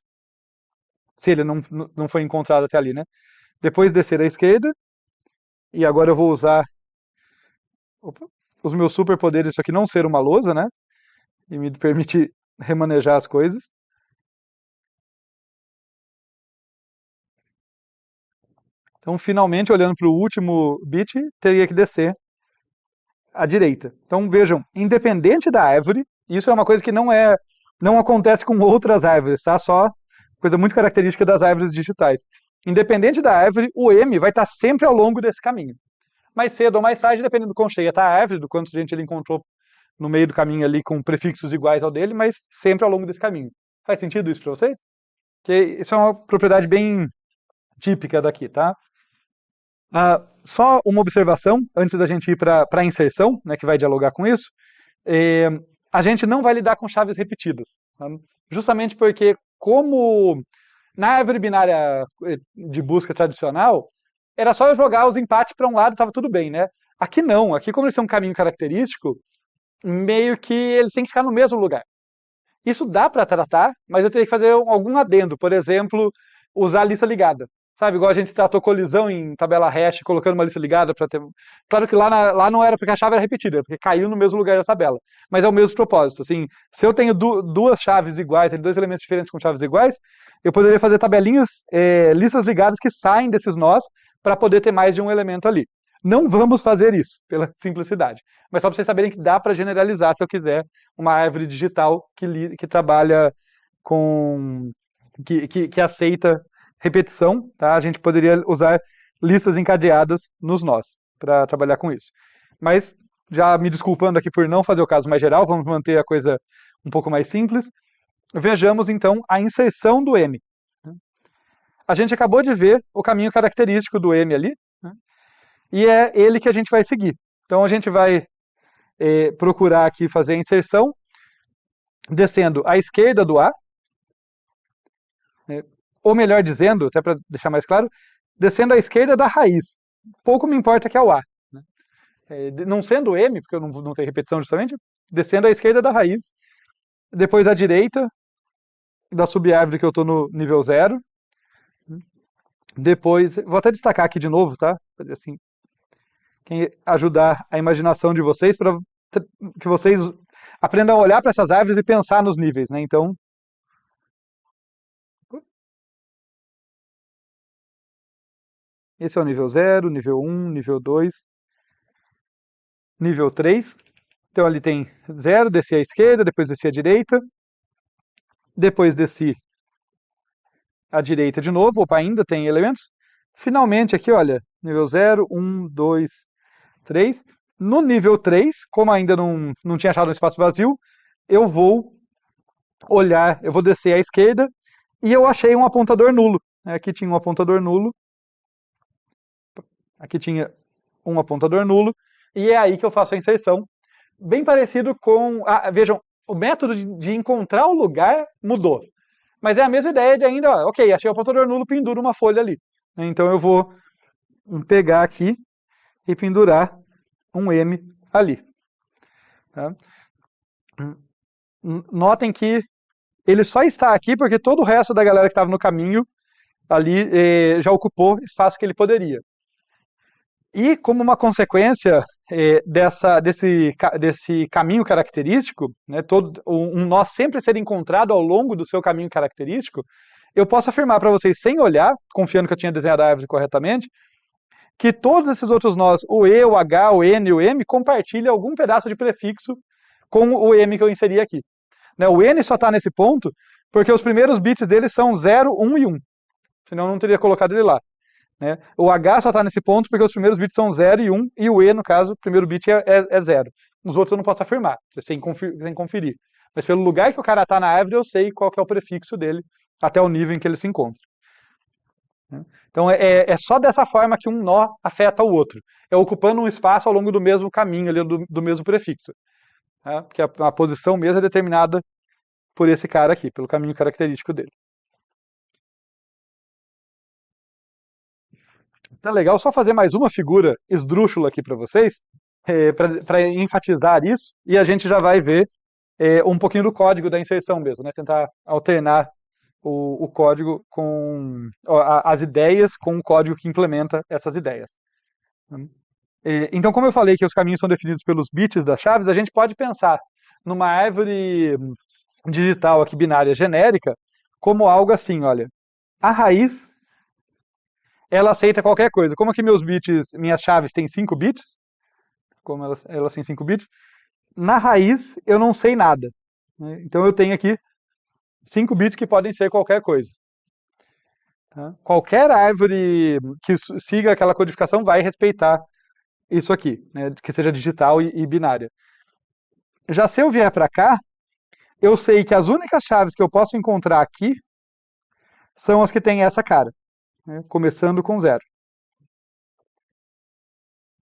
Se ele não foi encontrado até ali, né? Depois descer à esquerda. E agora eu vou usar os meus superpoderes, isso aqui não ser uma lousa, né? E me permitir remanejar as coisas. Então, finalmente, olhando para o último bit, teria que descer à direita. Então, vejam, independente da árvore, isso é uma coisa que não acontece com outras árvores, tá? Só coisa muito característica das árvores digitais. Independente da árvore, o M vai estar sempre ao longo desse caminho. Mais cedo ou mais tarde, dependendo do quão cheia está a árvore, do quanto gente ele encontrou no meio do caminho ali com prefixos iguais ao dele, mas sempre ao longo desse caminho. Faz sentido isso para vocês? Porque isso é uma propriedade bem típica daqui, tá? Só uma observação, antes da gente ir para a inserção, né, que vai dialogar com isso. A gente não vai lidar com chaves repetidas. Tá? Justamente porque, como na árvore binária de busca tradicional, era só eu jogar os empates para um lado e estava tudo bem, né? Aqui não, aqui como eles têm um caminho característico, meio que eles têm que ficar no mesmo lugar. Isso dá para tratar, mas eu teria que fazer algum adendo, por exemplo, usar a lista ligada. Sabe, igual a gente tratou colisão em tabela hash, colocando uma lista ligada para ter... Claro que lá não era porque a chave era repetida, porque caiu no mesmo lugar da tabela. Mas é o mesmo propósito. Assim, se eu tenho duas chaves iguais, dois elementos diferentes com chaves iguais, eu poderia fazer tabelinhas, listas ligadas que saem desses nós para poder ter mais de um elemento ali. Não vamos fazer isso, pela simplicidade. Mas só para vocês saberem que dá para generalizar, se eu quiser, uma árvore digital que trabalha com... que aceita repetição, tá? A gente poderia usar listas encadeadas nos nós para trabalhar com isso. Mas, já me desculpando aqui por não fazer o caso mais geral, vamos manter a coisa um pouco mais simples. Vejamos, então, a inserção do M. A gente acabou de ver o caminho característico do M ali, né? E é ele que a gente vai seguir. Então, a gente vai procurar aqui fazer a inserção descendo à esquerda do A, ou melhor dizendo, até para deixar mais claro, descendo à esquerda da raiz. Pouco me importa que é o A. Né? Não sendo M, porque eu não tenho repetição justamente, descendo à esquerda da raiz, depois à direita da subárvore que eu estou no nível 0. Depois, vou até destacar aqui de novo, tá? Fazer assim, quem ajudar a imaginação de vocês, para que vocês aprendam a olhar para essas árvores e pensar nos níveis, né? Então, esse é o nível 0, nível 1, nível 2, nível 3. Então ali tem 0, desci à esquerda, depois desci à direita, depois desci à direita de novo, opa, ainda tem elementos. Finalmente aqui, olha, nível 0, 1, 2, 3. No nível 3, como ainda não tinha achado um espaço vazio, eu vou olhar, eu vou descer à esquerda e eu achei um apontador nulo. Aqui tinha um apontador nulo. Aqui tinha um apontador nulo, e é aí que eu faço a inserção. Bem parecido com... vejam, o método de encontrar o lugar mudou. Mas é a mesma ideia de ainda, ok, achei o apontador nulo, penduro uma folha ali. Então eu vou pegar aqui e pendurar um M ali. Tá? Notem que ele só está aqui porque todo o resto da galera que estava no caminho ali já ocupou espaço que ele poderia. E como uma consequência, desse caminho característico, né, um nó sempre ser encontrado ao longo do seu caminho característico, eu posso afirmar para vocês, sem olhar, confiando que eu tinha desenhado a árvore corretamente, que todos esses outros nós, o E, o H, o N e o M, compartilham algum pedaço de prefixo com o M que eu inseri aqui. Né, o N só está nesse ponto porque os primeiros bits dele são 0, 1 e 1. Senão eu não teria colocado ele lá. Né? O H só está nesse ponto porque os primeiros bits são 0 e 1, e o E, no caso, o primeiro bit é 0. Os outros eu não posso afirmar, sem conferir. Mas pelo lugar que o cara está na árvore, eu sei qual que é o prefixo dele, até o nível em que ele se encontra. Então é só dessa forma que um nó afeta o outro. É ocupando um espaço ao longo do mesmo caminho, ali, do mesmo prefixo. Né? Porque a posição mesmo é determinada por esse cara aqui, pelo caminho característico dele. Então é legal só fazer mais uma figura esdrúxula aqui para vocês, para enfatizar isso, e a gente já vai ver um pouquinho do código da inserção mesmo, né? Tentar alternar o código com as ideias com o código que implementa essas ideias. Então, como eu falei que os caminhos são definidos pelos bits das chaves, a gente pode pensar numa árvore digital aqui binária genérica como algo assim, olha, a raiz ela aceita qualquer coisa. Como aqui minhas chaves têm 5 bits, como elas têm 5 bits, na raiz eu não sei nada. Né? Então eu tenho aqui 5 bits que podem ser qualquer coisa. Tá? Qualquer árvore que siga aquela codificação vai respeitar isso aqui, né? Que seja digital e binária. Já se eu vier para cá, eu sei que as únicas chaves que eu posso encontrar aqui são as que têm essa cara, né? Começando com 0.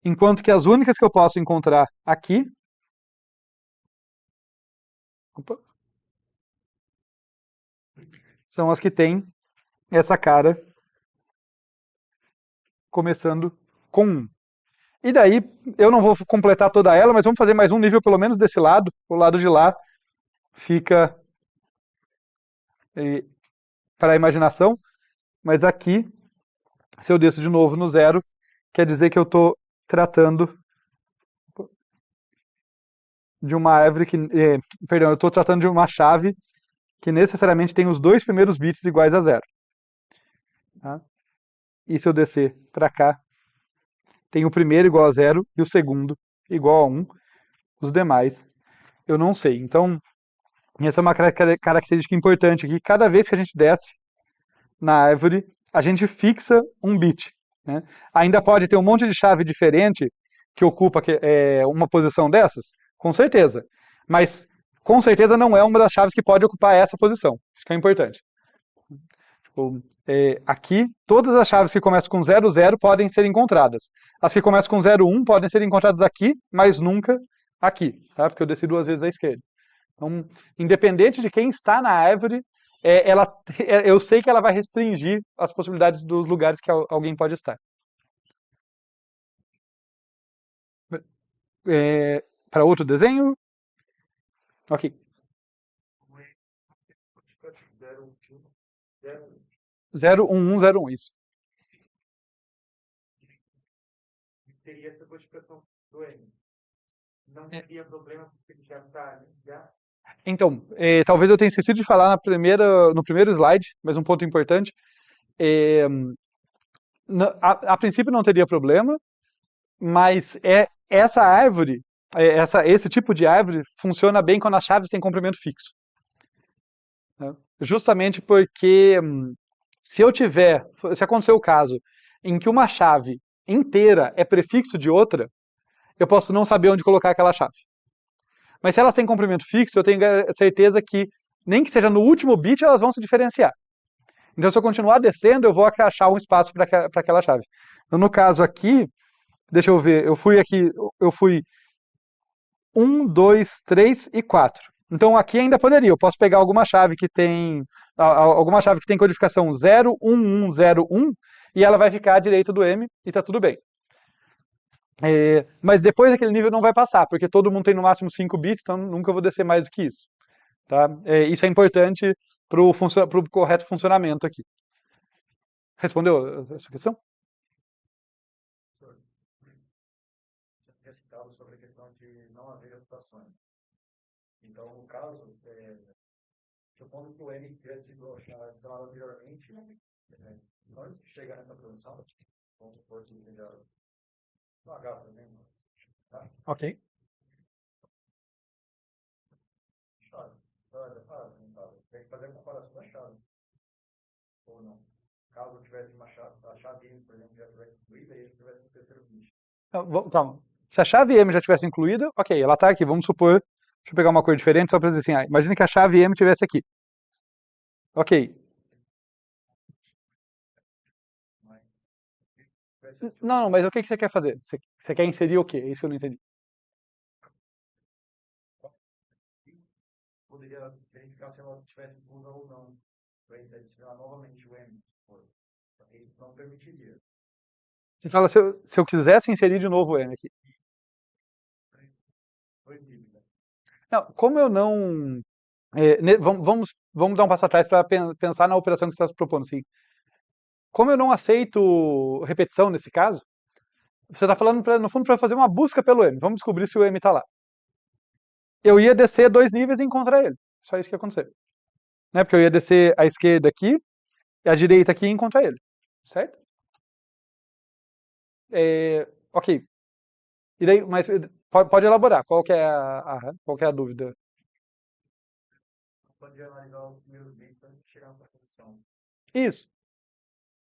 Enquanto que as únicas que eu posso encontrar aqui são as que têm essa cara começando com 1. E daí, eu não vou completar toda ela, mas vamos fazer mais um nível pelo menos desse lado. O lado de lá fica para a imaginação, mas aqui, se eu desço de novo no 0, quer dizer que eu estou tratando de uma árvore que... perdão, eu estou tratando de uma chave que necessariamente tem os 2 primeiros bits iguais a 0. Tá? E se eu descer para cá, tem o primeiro igual a 0 e o segundo igual a 1. Os demais eu não sei. Então, essa é uma característica importante aqui. Cada vez que a gente desce na árvore, a gente fixa um bit. Né? Ainda pode ter um monte de chave diferente que ocupa uma posição dessas? Com certeza. Mas, com certeza, não é uma das chaves que pode ocupar essa posição. Isso que é importante. Aqui, todas as chaves que começam com 00 podem ser encontradas. As que começam com 01 podem ser encontradas aqui, mas nunca aqui, tá? Porque eu desci 2 vezes à esquerda. Então, independente de quem está na árvore, eu sei que ela vai restringir as possibilidades dos lugares que alguém pode estar. Para outro desenho? Ok. 01101, isso. Teria essa codificação do N. Não teria problema porque ele já está ali, já. Então, talvez eu tenha esquecido de falar no primeiro slide, mas um ponto importante. A princípio não teria problema, mas essa árvore, esse tipo de árvore funciona bem quando as chaves têm comprimento fixo. Né? Justamente porque se acontecer o caso em que uma chave inteira é prefixo de outra, eu posso não saber onde colocar aquela chave. Mas se elas têm comprimento fixo, eu tenho certeza que, nem que seja no último bit, elas vão se diferenciar. Então, se eu continuar descendo, eu vou achar um espaço para aquela chave. Então, no caso aqui, deixa eu ver, eu fui 1, 2, 3 e 4. Então, aqui ainda poderia, eu posso pegar alguma chave que tem codificação 01101 e ela vai ficar à direita do M e está tudo bem. Mas depois daquele nível não vai passar, porque todo mundo tem no máximo 5 bits, então nunca vou descer mais do que isso. Tá? Isso é importante para o correto funcionamento aqui. Respondeu a sua questão? tinha citado sobre a questão de não haver reputações. Então, no caso, supondo que o M tivesse sido adicionado anteriormente, antes de chegar nessa produção, vamos supor que seja no H também, tá? Ok. Chave. Tem que fazer a comparação da chave. Ou não. Caso tivesse uma chave, a chave M, por exemplo, já tivesse incluída, e ele tivesse no terceiro bit. Calma. Se a chave M já tivesse incluída, ok, ela está aqui. Vamos supor. Deixa eu pegar uma cor diferente só para dizer assim. Imagina que a chave M tivesse aqui. Ok. Não, mas o que você quer fazer? Você quer inserir o quê? É isso que eu não entendi. Poderia verificar se ela tivesse inclusa ou não. Para adicionar novamente o M. Isso não permitiria. Você fala se eu quisesse inserir de novo o M aqui. Não, como eu não. Vamos dar um passo atrás para pensar na operação que você está propondo. Assim. Como eu não aceito repetição nesse caso, você está falando, no fundo, para fazer uma busca pelo M. Vamos descobrir se o M está lá. Eu ia descer 2 níveis e encontrar ele. Só isso que ia acontecer. Né? Porque eu ia descer a esquerda aqui e a direita aqui e encontrar ele. Certo? Ok. E daí, mas pode elaborar. Qual que é qual que é a dúvida? Pode analisar os primeiros bits antes de chegar na posição. Isso.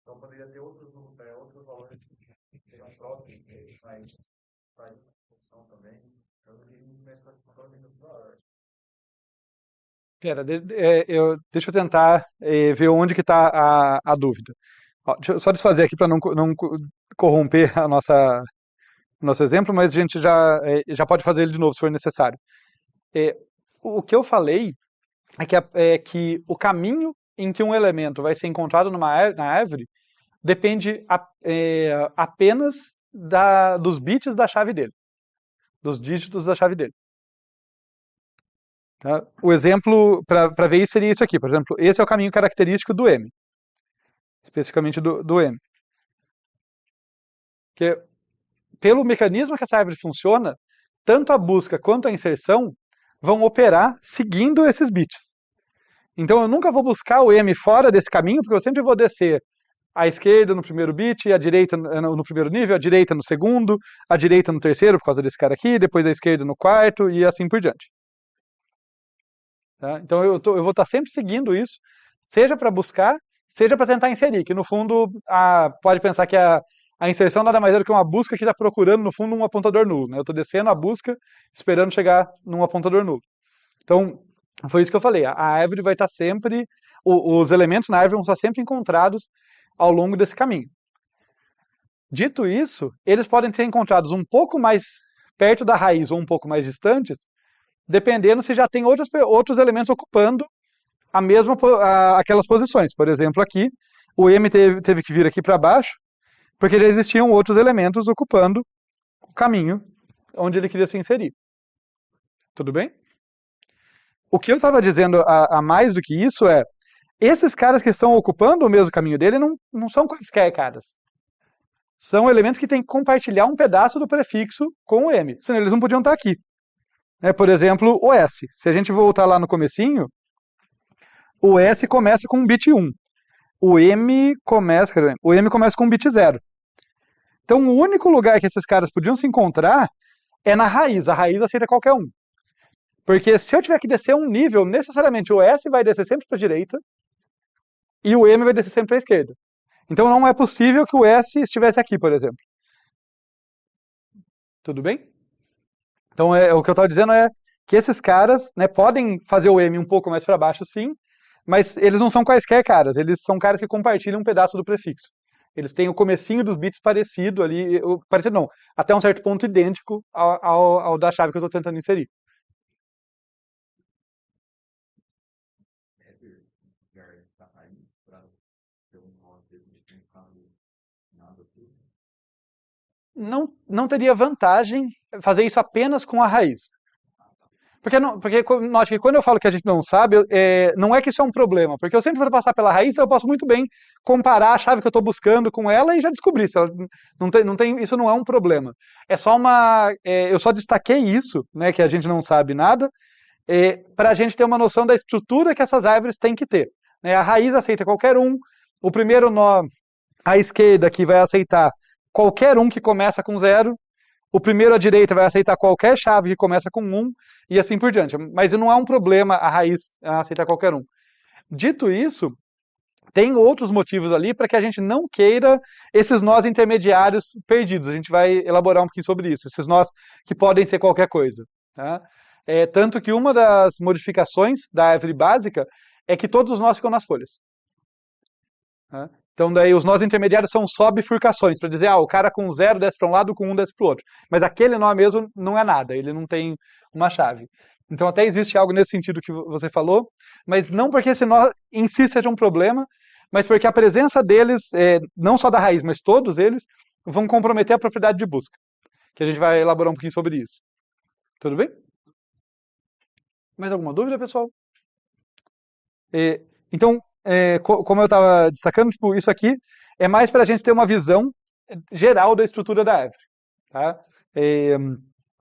Então poderia ter outros valores que seriam próprios, mas faz função também. Eu não queria começar com totalmente da hora. Pera, deixa eu tentar ver onde que está a dúvida. Ó, deixa eu só desfazer aqui para não corromper o nosso exemplo, mas a gente já pode fazer ele de novo se for necessário. O que eu falei é que o caminho em que um elemento vai ser encontrado na árvore depende apenas dos bits da chave dele, dos dígitos da chave dele. Tá? O exemplo para ver isso seria isso aqui. Por exemplo, esse é o caminho característico do M. Especificamente do M. Que, pelo mecanismo que essa árvore funciona, tanto a busca quanto a inserção vão operar seguindo esses bits. Então eu nunca vou buscar o M fora desse caminho, porque eu sempre vou descer a esquerda no primeiro bit, a direita no primeiro nível, a direita no segundo, a direita no terceiro, por causa desse cara aqui, depois a esquerda no quarto e assim por diante. Tá? Então eu vou estar sempre seguindo isso, seja para buscar, seja para tentar inserir, que no fundo pode pensar que a inserção nada mais é do que uma busca que está procurando, no fundo, um apontador nulo. Né? Eu estou descendo a busca, esperando chegar num apontador nulo. Então, foi isso que eu falei. A árvore vai estar sempre, os elementos na árvore vão estar sempre encontrados ao longo desse caminho. Dito isso, eles podem ser encontrados um pouco mais perto da raiz ou um pouco mais distantes, dependendo se já tem outros elementos ocupando aquelas posições. Por exemplo, aqui, o M teve que vir aqui para baixo, porque já existiam outros elementos ocupando o caminho onde ele queria se inserir. Tudo bem? O que eu estava dizendo a mais do que isso esses caras que estão ocupando o mesmo caminho dele não são quaisquer caras. São elementos que têm que compartilhar um pedaço do prefixo com o M, senão eles não podiam estar aqui. Por exemplo, o S. Se a gente voltar lá no comecinho, o S começa com um bit 1. O M começa com um bit 0. Então, o único lugar que esses caras podiam se encontrar é na raiz. A raiz aceita qualquer um. Porque se eu tiver que descer um nível, necessariamente o S vai descer sempre para a direita e o M vai descer sempre para a esquerda. Então, não é possível que o S estivesse aqui, por exemplo. Tudo bem? Então, o que eu estava dizendo é que esses caras podem fazer o M um pouco mais para baixo, sim, mas eles não são quaisquer caras, eles são caras que compartilham um pedaço do prefixo. Eles têm o comecinho dos bits parecido ali, parecido não, até um certo ponto idêntico ao da chave que eu estou tentando inserir. Não teria vantagem fazer isso apenas com a raiz. Porque note que quando eu falo que a gente não sabe, não é que isso é um problema, porque eu sempre vou passar pela raiz, eu posso muito bem comparar a chave que eu estou buscando com ela e já descobrir. Se ela não tem, isso não é um problema. É só eu só destaquei isso, né, que a gente não sabe nada, para a gente ter uma noção da estrutura que essas árvores têm que ter. Né? A raiz aceita qualquer um, o primeiro nó à esquerda aqui vai aceitar qualquer um que começa com 0, o primeiro à direita vai aceitar qualquer chave que começa com 1, e assim por diante. Mas não é um problema a raiz aceitar qualquer um. Dito isso, tem outros motivos ali para que a gente não queira esses nós intermediários perdidos. A gente vai elaborar um pouquinho sobre isso. Esses nós que podem ser qualquer coisa. Tá? Tanto que uma das modificações da árvore básica é que todos os nós ficam nas folhas. Tá? Então, daí, os nós intermediários são só bifurcações, para dizer, o cara com 0 desce para um lado, com 1 desce para o outro. Mas aquele nó mesmo não é nada, ele não tem uma chave. Então, até existe algo nesse sentido que você falou, mas não porque esse nó em si seja um problema, mas porque a presença deles, não só da raiz, mas todos eles, vão comprometer a propriedade de busca. Que a gente vai elaborar um pouquinho sobre isso. Tudo bem? Mais alguma dúvida, pessoal? Então, como eu estava destacando, tipo, isso aqui é mais para a gente ter uma visão geral da estrutura da árvore. Tá?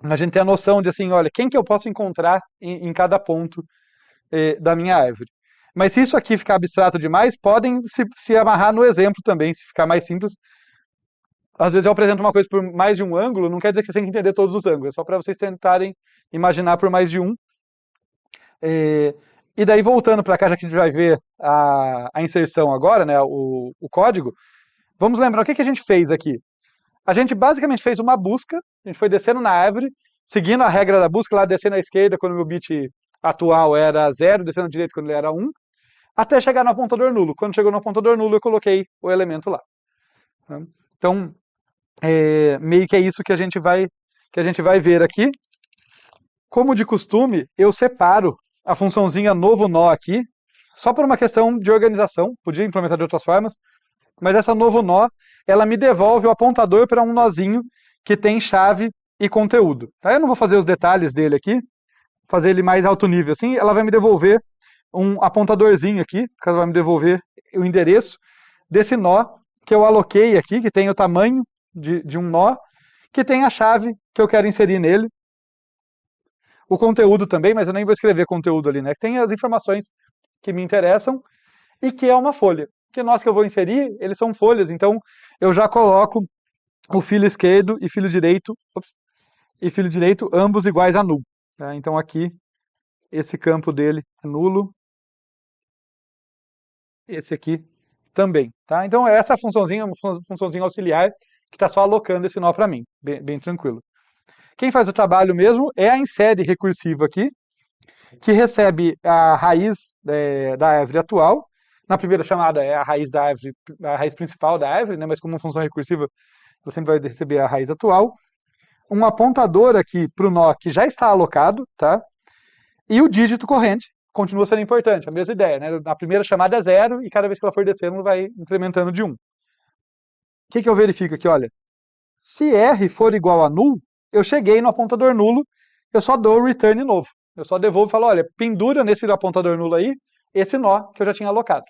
A gente ter a noção de, assim, olha, quem que eu posso encontrar em cada ponto da minha árvore. Mas se isso aqui ficar abstrato demais, podem se amarrar no exemplo também, se ficar mais simples. Às vezes eu apresento uma coisa por mais de um ângulo, não quer dizer que você tem que entender todos os ângulos, é só para vocês tentarem imaginar por mais de um. E daí, voltando para cá, já que a gente vai ver a inserção agora, né, o código, vamos lembrar o que a gente fez aqui. A gente basicamente fez uma busca, a gente foi descendo na árvore, seguindo a regra da busca, lá descendo à esquerda quando o meu bit atual era 0, descendo à direita quando ele era 1, até chegar no apontador nulo. Quando chegou no apontador nulo, eu coloquei o elemento lá. Então, meio que é isso que a gente vai ver aqui. Como de costume, eu separo a funçãozinha novo nó aqui, só por uma questão de organização, podia implementar de outras formas, mas essa novo nó, ela me devolve o apontador para um nozinho que tem chave e conteúdo. Tá? Eu não vou fazer os detalhes dele aqui, fazer ele mais alto nível assim, ela vai me devolver um apontadorzinho aqui, que ela vai me devolver o endereço desse nó que eu aloquei aqui, que tem o tamanho de um nó, que tem a chave que eu quero inserir nele. O conteúdo também, mas eu nem vou escrever conteúdo ali, né? Tem as informações que me interessam e que é uma folha. Que nós que eu vou inserir, eles são folhas, então eu já coloco o filo esquerdo e filo direito, ambos iguais a null. Tá? Então aqui, esse campo dele é nulo, esse aqui também. Tá? Então essa funçãozinha é uma funçãozinha auxiliar que está só alocando esse nó para mim, bem tranquilo. Quem faz o trabalho mesmo é a insere recursiva aqui, que recebe a raiz da árvore atual. Na primeira chamada é a raiz da árvore, a raiz principal da árvore, né? Mas como função recursiva, ela sempre vai receber a raiz atual. Um apontador aqui para o nó que já está alocado, tá? E o dígito corrente continua sendo importante, a mesma ideia, né? Na primeira chamada é 0 e cada vez que ela for descendo, vai incrementando de 1. O que eu verifico aqui? Olha, se R for igual a null, eu cheguei no apontador nulo, eu só dou o return novo. Eu só devolvo e falo, olha, pendura nesse apontador nulo aí, esse nó que eu já tinha alocado.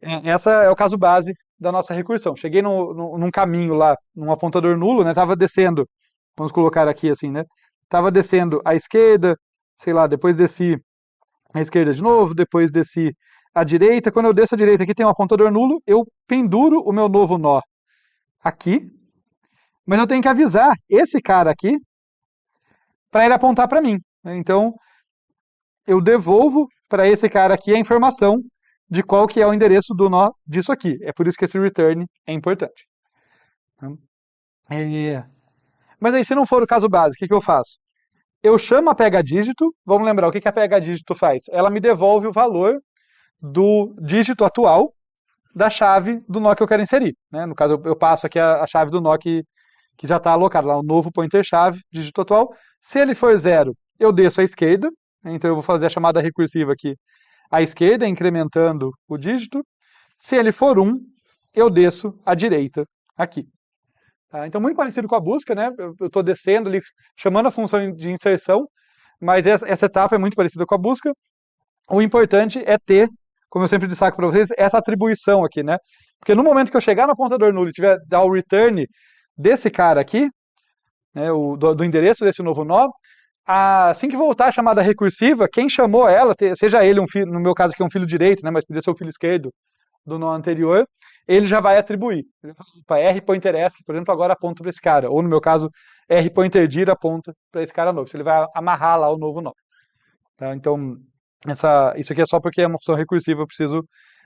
Essa é o caso base da nossa recursão. Cheguei num caminho lá, num apontador nulo, né? Tava descendo, vamos colocar aqui assim, né? Tava descendo à esquerda, sei lá, depois desci à esquerda de novo, depois desci à direita. Quando eu desço à direita aqui tem um apontador nulo, eu penduro o meu novo nó aqui, mas eu tenho que avisar esse cara aqui para ele apontar para mim. Então, eu devolvo para esse cara aqui a informação de qual que é o endereço do nó disso aqui. É por isso que esse return é importante. Mas aí, se não for o caso básico, o que eu faço? Eu chamo a pega-dígito, vamos lembrar o que a pega-dígito faz? Ela me devolve o valor do dígito atual da chave do nó que eu quero inserir. Né? No caso, eu passo aqui a chave do nó que já está alocado lá, o novo pointer-chave, dígito atual. Se ele for 0, eu desço à esquerda, então eu vou fazer a chamada recursiva aqui à esquerda, incrementando o dígito. Se ele for 1, eu desço à direita aqui. Tá? Então, muito parecido com a busca, né? Eu estou descendo ali, chamando a função de inserção, mas essa etapa é muito parecida com a busca. O importante é ter, como eu sempre destaco para vocês, essa atribuição aqui, né? Porque no momento que eu chegar no apontador nulo e tiver dar o return desse cara aqui, né, do endereço desse novo nó, assim que voltar a chamada recursiva, quem chamou ela, seja ele um filho, no meu caso aqui é um filho direito, né, mas podia ser o filho esquerdo do nó anterior, ele já vai atribuir. Para R pointer ESC, por exemplo, agora aponta para esse cara. Ou no meu caso, R pointer dir aponta para esse cara novo. Ele vai amarrar lá o novo nó. Tá? Então, isso aqui é só porque é uma função recursiva, eu preciso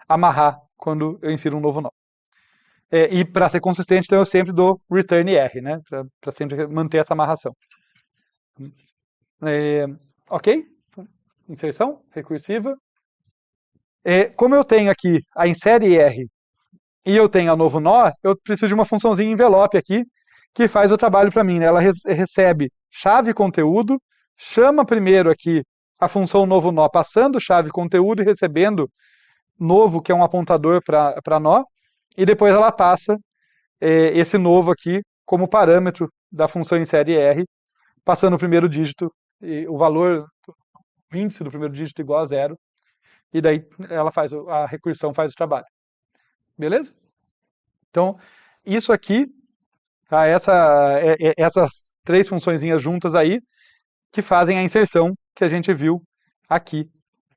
amarrar quando eu insiro um novo nó. E para ser consistente, então eu sempre dou return R, né? Para sempre manter essa amarração. Ok? Inserção recursiva. Como eu tenho aqui a insere R e eu tenho a novo nó, eu preciso de uma funçãozinha envelope aqui que faz o trabalho para mim, né? Ela recebe chave conteúdo, chama primeiro aqui a função novo nó, passando chave conteúdo e recebendo novo, que é um apontador para nó, e depois ela passa esse novo aqui como parâmetro da função insere R, passando o primeiro dígito, o valor, o índice do primeiro dígito igual a 0, e daí ela a recursão faz o trabalho. Beleza? Então, isso aqui, tá, essas três funçõezinhas juntas aí, que fazem a inserção que a gente viu aqui,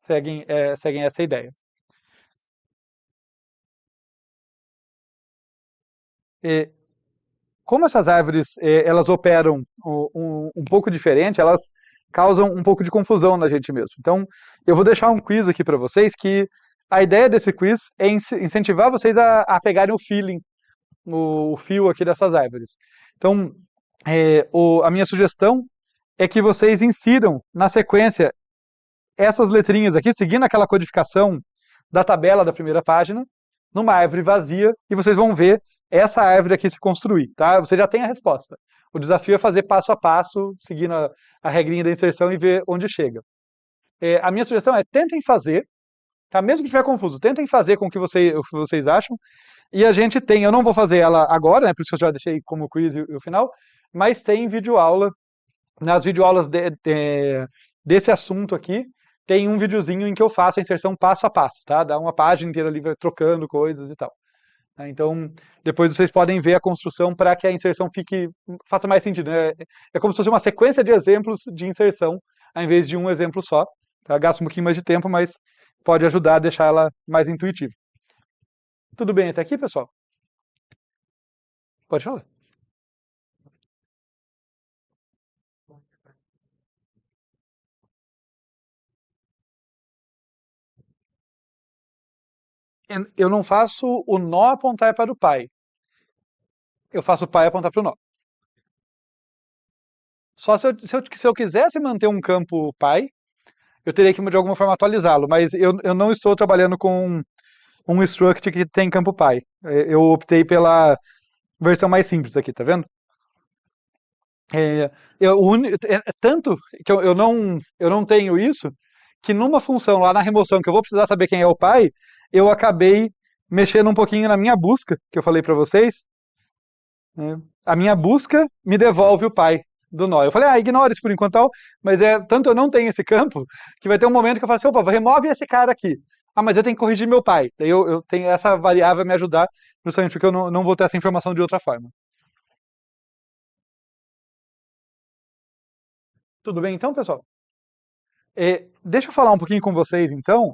seguem essa ideia. Como essas árvores elas operam um pouco diferente, elas causam um pouco de confusão na gente mesmo. Então, eu vou deixar um quiz aqui para vocês, que a ideia desse quiz é incentivar vocês a pegarem o feeling, o fio aqui dessas árvores. Então, a minha sugestão é que vocês insiram na sequência essas letrinhas aqui, seguindo aquela codificação da tabela da primeira página, numa árvore vazia, e vocês vão ver essa árvore aqui se construir, tá? Você já tem a resposta. O desafio é fazer passo a passo, seguindo a regrinha da inserção e ver onde chega. A minha sugestão é tentem fazer, tá? Mesmo que estiver confuso, tentem fazer com o que vocês acham. E a gente tem, eu não vou fazer ela agora, né? Por isso que eu já deixei como quiz e o final, mas tem videoaula, nas videoaulas desse assunto aqui, tem um videozinho em que eu faço a inserção passo a passo, tá? Dá uma página inteira ali trocando coisas e tal. Então, depois vocês podem ver a construção para que a inserção faça mais sentido, né? É como se fosse uma sequência de exemplos de inserção, ao invés de um exemplo só. Tá? Gasta um pouquinho mais de tempo, mas pode ajudar a deixar ela mais intuitiva. Tudo bem até aqui, pessoal? Pode falar. Eu não faço o nó apontar para o pai. Eu faço o pai apontar para o nó. Só se eu quisesse manter um campo pai, eu teria que de alguma forma atualizá-lo, mas eu não estou trabalhando com um struct que tem campo pai. Eu optei pela versão mais simples aqui, tá vendo? Tanto que eu não tenho isso, que numa função lá na remoção, que eu vou precisar saber quem é o pai, eu acabei mexendo um pouquinho na minha busca, que eu falei para vocês. A minha busca me devolve o pai do nó. Eu falei, ignora isso por enquanto, mas tanto eu não tenho esse campo, que vai ter um momento que eu falo assim, opa, remove esse cara aqui. Mas eu tenho que corrigir meu pai. Daí eu tenho essa variável a me ajudar, justamente porque eu não vou ter essa informação de outra forma. Tudo bem então, pessoal? Deixa eu falar um pouquinho com vocês, então,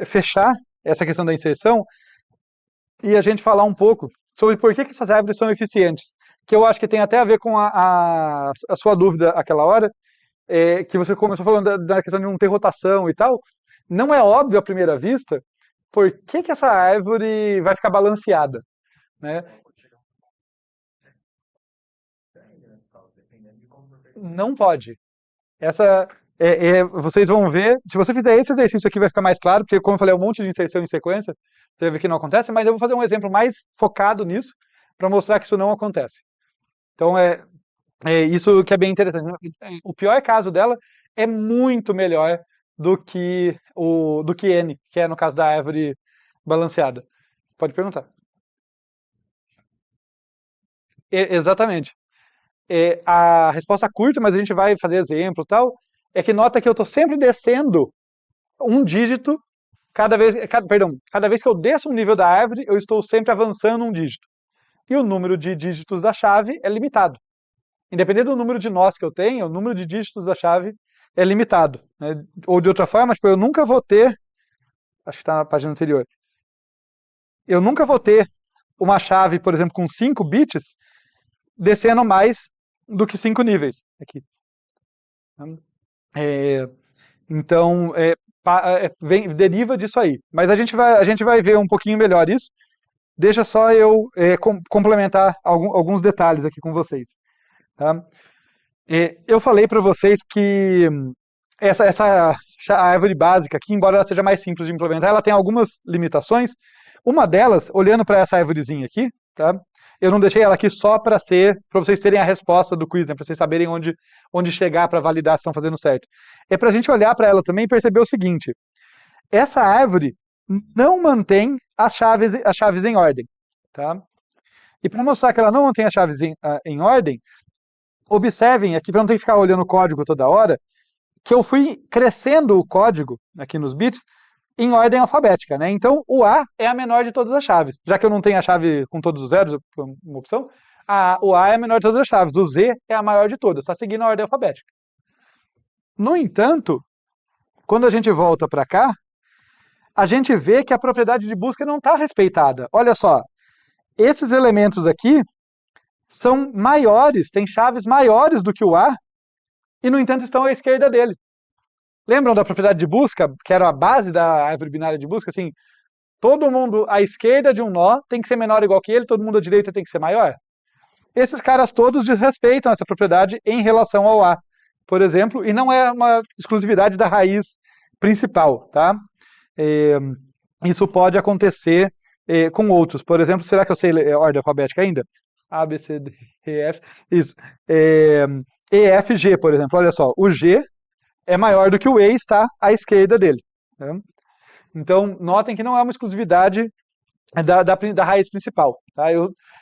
fechar essa questão da inserção e a gente falar um pouco sobre por que essas árvores são eficientes. Que eu acho que tem até a ver com a sua dúvida aquela hora, que você começou falando da questão de não ter rotação e tal. Não é óbvio à primeira vista por que essa árvore vai ficar balanceada, né? Não pode. Vocês vão ver, se você fizer esse exercício aqui vai ficar mais claro, porque como eu falei, é um monte de inserção em sequência, você vai ver que não acontece, mas eu vou fazer um exemplo mais focado nisso, para mostrar que isso não acontece. Então, isso que é bem interessante. O pior caso dela é muito melhor do que N, que é no caso da árvore balanceada. Pode perguntar. Exatamente. A resposta curta, mas a gente vai fazer exemplo e tal, é que nota que eu estou sempre descendo um dígito cada vez que eu desço um nível da árvore, eu estou sempre avançando um dígito. E o número de dígitos da chave é limitado. Independente do número de nós que eu tenho, o número de dígitos da chave é limitado, né? Ou de outra forma, tipo, eu nunca vou ter, acho que está na página anterior, eu nunca vou ter uma chave, por exemplo, com 5 bits, descendo mais do que 5 níveis. Aqui. Então, deriva disso aí. Mas a gente vai ver um pouquinho melhor isso. Deixa só eu complementar alguns detalhes aqui com vocês. Tá? Eu falei para vocês que essa árvore básica aqui, embora ela seja mais simples de implementar, ela tem algumas limitações. Uma delas, olhando para essa árvorezinha aqui, tá? Eu não deixei ela aqui só para vocês terem a resposta do quiz, né? Para vocês saberem onde chegar para validar se estão fazendo certo. É para a gente olhar para ela também e perceber o seguinte: essa árvore não mantém as chaves em ordem, tá? E para mostrar que ela não mantém as chaves em ordem, observem aqui, para não ter que ficar olhando o código toda hora, que eu fui crescendo o código aqui nos bits em ordem alfabética, né? Então, o A é a menor de todas as chaves. Já que eu não tenho a chave com todos os zeros, uma opção, o A é a menor de todas as chaves. O Z é a maior de todas, está seguindo a ordem alfabética. No entanto, quando a gente volta para cá, a gente vê que a propriedade de busca não está respeitada. Olha só, esses elementos aqui são maiores, têm chaves maiores do que o A, e no entanto estão à esquerda dele. Lembram da propriedade de busca, que era a base da árvore binária de busca? Assim, todo mundo à esquerda de um nó tem que ser menor ou igual que ele, todo mundo à direita tem que ser maior. Esses caras todos desrespeitam essa propriedade em relação ao A, por exemplo, e não é uma exclusividade da raiz principal, tá? Isso pode acontecer com outros. Por exemplo, será que eu sei ordem alfabética ainda? A, B, C, D, E, F. Isso. E, F, G, por exemplo. Olha só, o G é maior do que o E e está à esquerda dele. Né? Então, notem que não é uma exclusividade da raiz principal. Tá?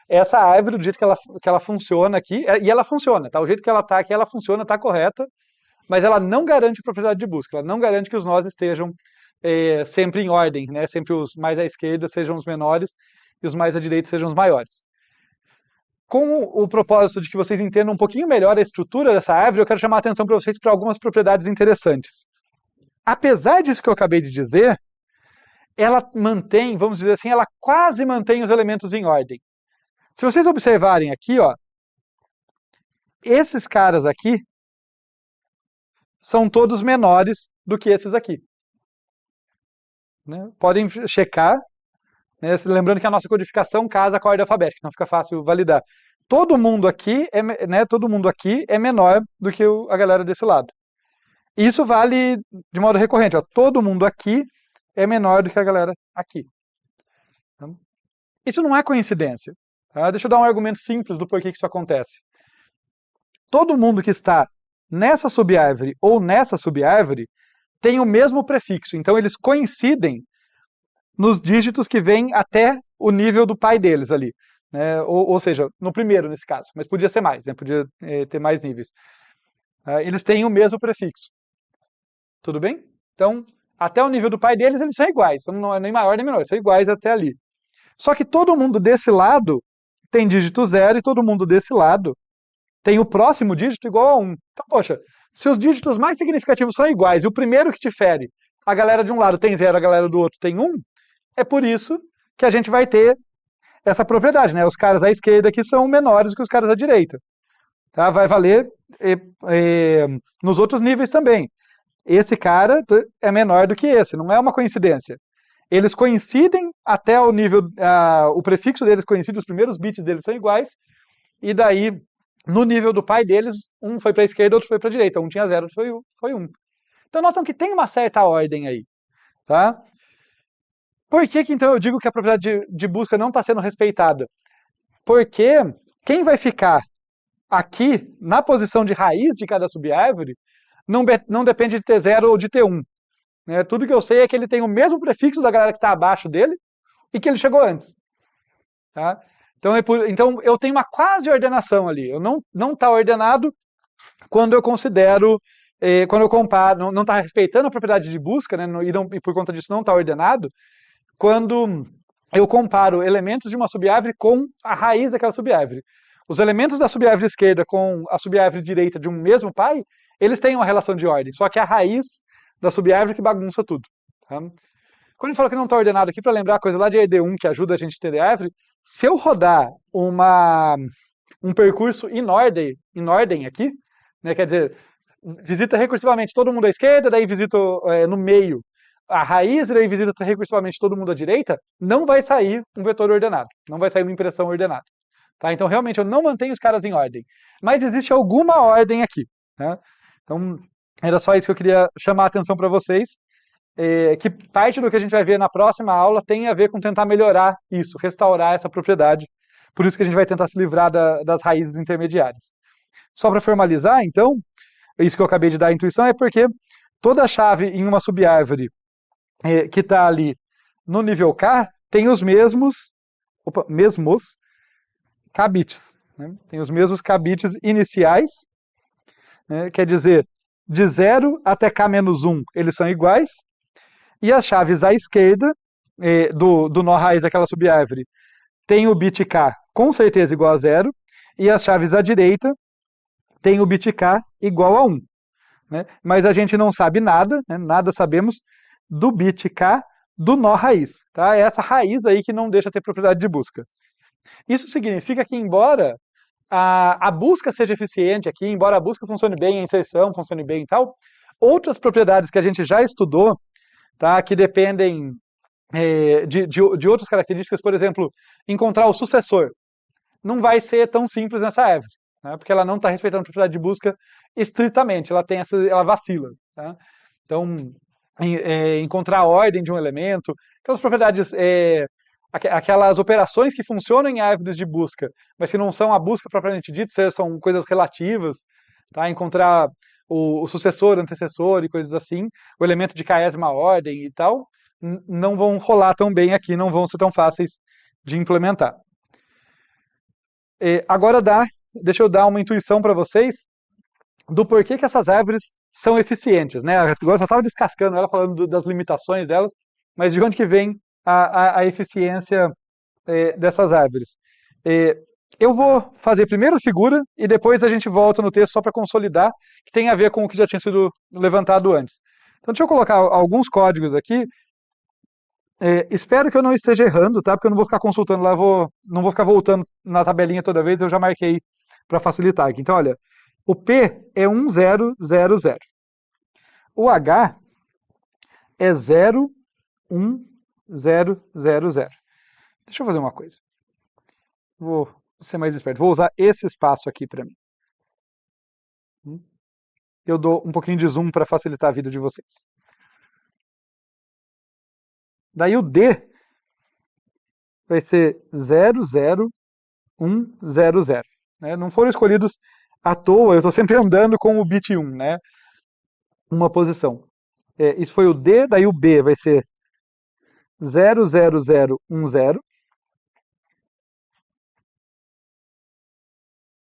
Essa árvore, do jeito que ela funciona aqui, e ela funciona, tá? O jeito que ela está aqui, ela funciona, está correta, mas ela não garante a propriedade de busca, ela não garante que os nós estejam sempre em ordem, né? Sempre os mais à esquerda sejam os menores e os mais à direita sejam os maiores. Com o propósito de que vocês entendam um pouquinho melhor a estrutura dessa árvore, eu quero chamar a atenção para vocês para algumas propriedades interessantes. Apesar disso que eu acabei de dizer, ela mantém, vamos dizer assim, ela quase mantém os elementos em ordem. Se vocês observarem aqui, ó, esses caras aqui são todos menores do que esses aqui. Né? Podem checar. Lembrando que a nossa codificação casa com a ordem alfabética, então fica fácil validar. Todo mundo aqui é menor do que a galera desse lado. Isso vale de modo recorrente. Ó, todo mundo aqui é menor do que a galera aqui. Então, isso não é coincidência. Tá? Deixa eu dar um argumento simples do porquê que isso acontece. Todo mundo que está nessa subárvore ou nessa subárvore tem o mesmo prefixo. Então eles coincidem nos dígitos que vêm até o nível do pai deles ali. Né? Ou seja, no primeiro nesse caso, mas podia ser mais, né? Podia ter mais níveis. Eles têm o mesmo prefixo. Tudo bem? Então, até o nível do pai deles, eles são iguais. Então, não é nem maior nem menor, são iguais até ali. Só que todo mundo desse lado tem dígito 0 e todo mundo desse lado tem o próximo dígito igual a 1. Então, poxa, se os dígitos mais significativos são iguais e o primeiro que difere, a galera de um lado tem 0, a galera do outro tem 1, é por isso que a gente vai ter essa propriedade, né? Os caras à esquerda aqui são menores do que os caras à direita. Tá? Vai valer nos outros níveis também. Esse cara é menor do que esse, não é uma coincidência. Eles coincidem até o nível, o prefixo deles coincide, os primeiros bits deles são iguais, e daí, no nível do pai deles, um foi para a esquerda, outro foi para a direita. Um tinha 0, outro foi 1. Então notam que tem uma certa ordem aí. Tá? Por que então eu digo que a propriedade de busca não está sendo respeitada? Porque quem vai ficar aqui, na posição de raiz de cada subárvore, não depende de ter 0 ou de ter 1. Né? Tudo que eu sei é que ele tem o mesmo prefixo da galera que está abaixo dele e que ele chegou antes. Tá? Então eu tenho uma quase ordenação ali. Eu não está ordenado quando eu considero, quando eu comparo, não está respeitando a propriedade de busca, né, e por conta disso não está ordenado, quando eu comparo elementos de uma subárvore com a raiz daquela subárvore. Os elementos da subárvore esquerda com a subárvore direita de um mesmo pai, eles têm uma relação de ordem, só que é a raiz da subárvore que bagunça tudo. Tá? Quando eu falo que não está ordenado aqui, para lembrar a coisa lá de ED1 que ajuda a gente a entender a árvore, se eu rodar um percurso in ordem aqui, né, quer dizer, visita recursivamente todo mundo à esquerda, daí visito no meio a raiz, e daí visita recursivamente todo mundo à direita, não vai sair um vetor ordenado, não vai sair uma impressão ordenada. Tá? Então, realmente, eu não mantenho os caras em ordem. Mas existe alguma ordem aqui. Né? Então, era só isso que eu queria chamar a atenção para vocês, que parte do que a gente vai ver na próxima aula tem a ver com tentar melhorar isso, restaurar essa propriedade. Por isso que a gente vai tentar se livrar das raízes intermediárias. Só para formalizar, então, isso que eu acabei de dar a intuição é porque toda chave em uma subárvore que está ali no nível K tem os mesmos cabites. Né? Tem os mesmos cabites iniciais, né? Quer dizer, de 0 até K-1 eles são iguais, e as chaves à esquerda do nó raiz daquela subárvore tem o bit K com certeza igual a 0, e as chaves à direita tem o bit K igual a 1. Né? Mas a gente não sabe nada, né? Nada sabemos do bit K do nó raiz. Tá? É essa raiz aí que não deixa ter propriedade de busca. Isso significa que, embora a busca seja eficiente aqui, embora a busca funcione bem, a inserção funcione bem e tal, outras propriedades que a gente já estudou, tá, que dependem de outras características, por exemplo, encontrar o sucessor, não vai ser tão simples nessa árvore, né, porque ela não está respeitando a propriedade de busca estritamente, ela vacila. Tá? Então, encontrar a ordem de um elemento, aquelas propriedades, aquelas operações que funcionam em árvores de busca, mas que não são a busca propriamente dita, são coisas relativas, tá? Encontrar o sucessor, antecessor e coisas assim, o elemento de késima ordem e tal, não vão rolar tão bem aqui, não vão ser tão fáceis de implementar. Agora deixa eu dar uma intuição para vocês do porquê que essas árvores são eficientes, né? Agora eu só estava descascando ela, falando das limitações delas, mas de onde que vem a eficiência dessas árvores? Eu vou fazer primeiro a figura e depois a gente volta no texto só para consolidar, que tem a ver com o que já tinha sido levantado antes. Então deixa eu colocar alguns códigos aqui. Espero que eu não esteja errando, tá? Porque eu não vou ficar consultando lá, não vou ficar voltando na tabelinha toda vez, eu já marquei para facilitar aqui. Então, olha, o P é 1000. O H é 01000. Deixa eu fazer uma coisa. Vou ser mais esperto. Vou usar esse espaço aqui para mim. Eu dou um pouquinho de zoom para facilitar a vida de vocês. Daí o D vai ser 00100. Né? Não foram escolhidos à toa, eu estou sempre andando com o bit 1, né? Uma posição. Isso foi o D, daí o B vai ser 00010.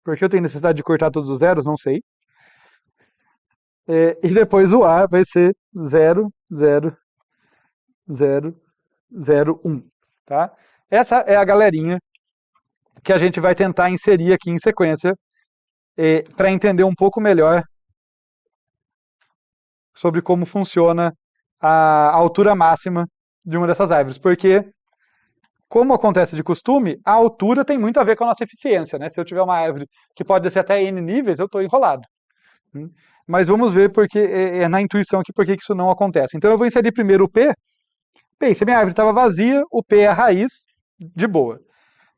Por que eu tenho necessidade de cortar todos os zeros? Não sei. E depois o A vai ser 00001. Tá? Essa é a galerinha que a gente vai tentar inserir aqui em sequência para entender um pouco melhor sobre como funciona a altura máxima de uma dessas árvores. Porque, como acontece de costume, a altura tem muito a ver com a nossa eficiência. Né? Se eu tiver uma árvore que pode descer até N níveis, eu estou enrolado. Mas vamos ver porque na intuição aqui por que isso não acontece. Então eu vou inserir primeiro o P. Bem, se a minha árvore estava vazia, o P é a raiz, de boa.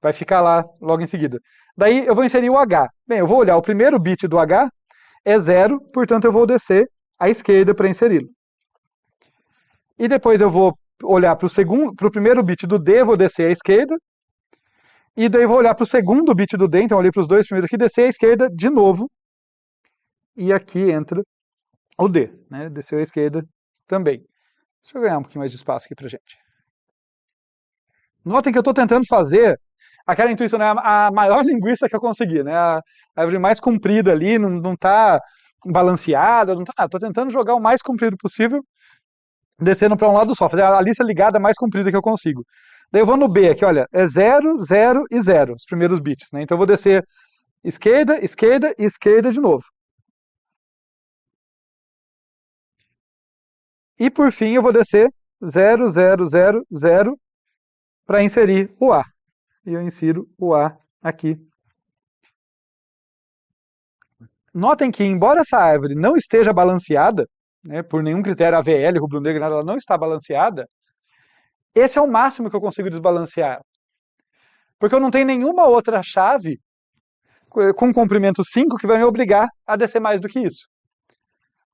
Vai ficar lá logo em seguida. Daí eu vou inserir o H. Bem, eu vou olhar o primeiro bit do H é 0, portanto eu vou descer à esquerda para inseri-lo. E depois eu vou olhar para o primeiro bit do D, vou descer à esquerda. E daí eu vou olhar para o segundo bit do D, então eu olhei para os dois primeiros aqui, descer à esquerda de novo. E aqui entra o D, né? Desceu à esquerda também. Deixa eu ganhar um pouquinho mais de espaço aqui pra gente. Notem que eu estou tentando fazer aquela intuição, né, a maior linguiça que eu consegui, né, a árvore mais comprida ali, não tá balanceada, não tá nada. Tô tentando jogar o mais comprido possível, descendo para um lado só, fazer a lista ligada mais comprida que eu consigo. Daí eu vou no B aqui, olha, é 0, 0 e 0, os primeiros bits, né? Então eu vou descer esquerda, esquerda e esquerda de novo. E por fim eu vou descer 0, 0, 0, 0 para inserir o A. E eu insiro o A aqui. Notem que, embora essa árvore não esteja balanceada, né, por nenhum critério AVL, rubro-negro, ela não está balanceada, esse é o máximo que eu consigo desbalancear. Porque eu não tenho nenhuma outra chave com comprimento 5 que vai me obrigar a descer mais do que isso.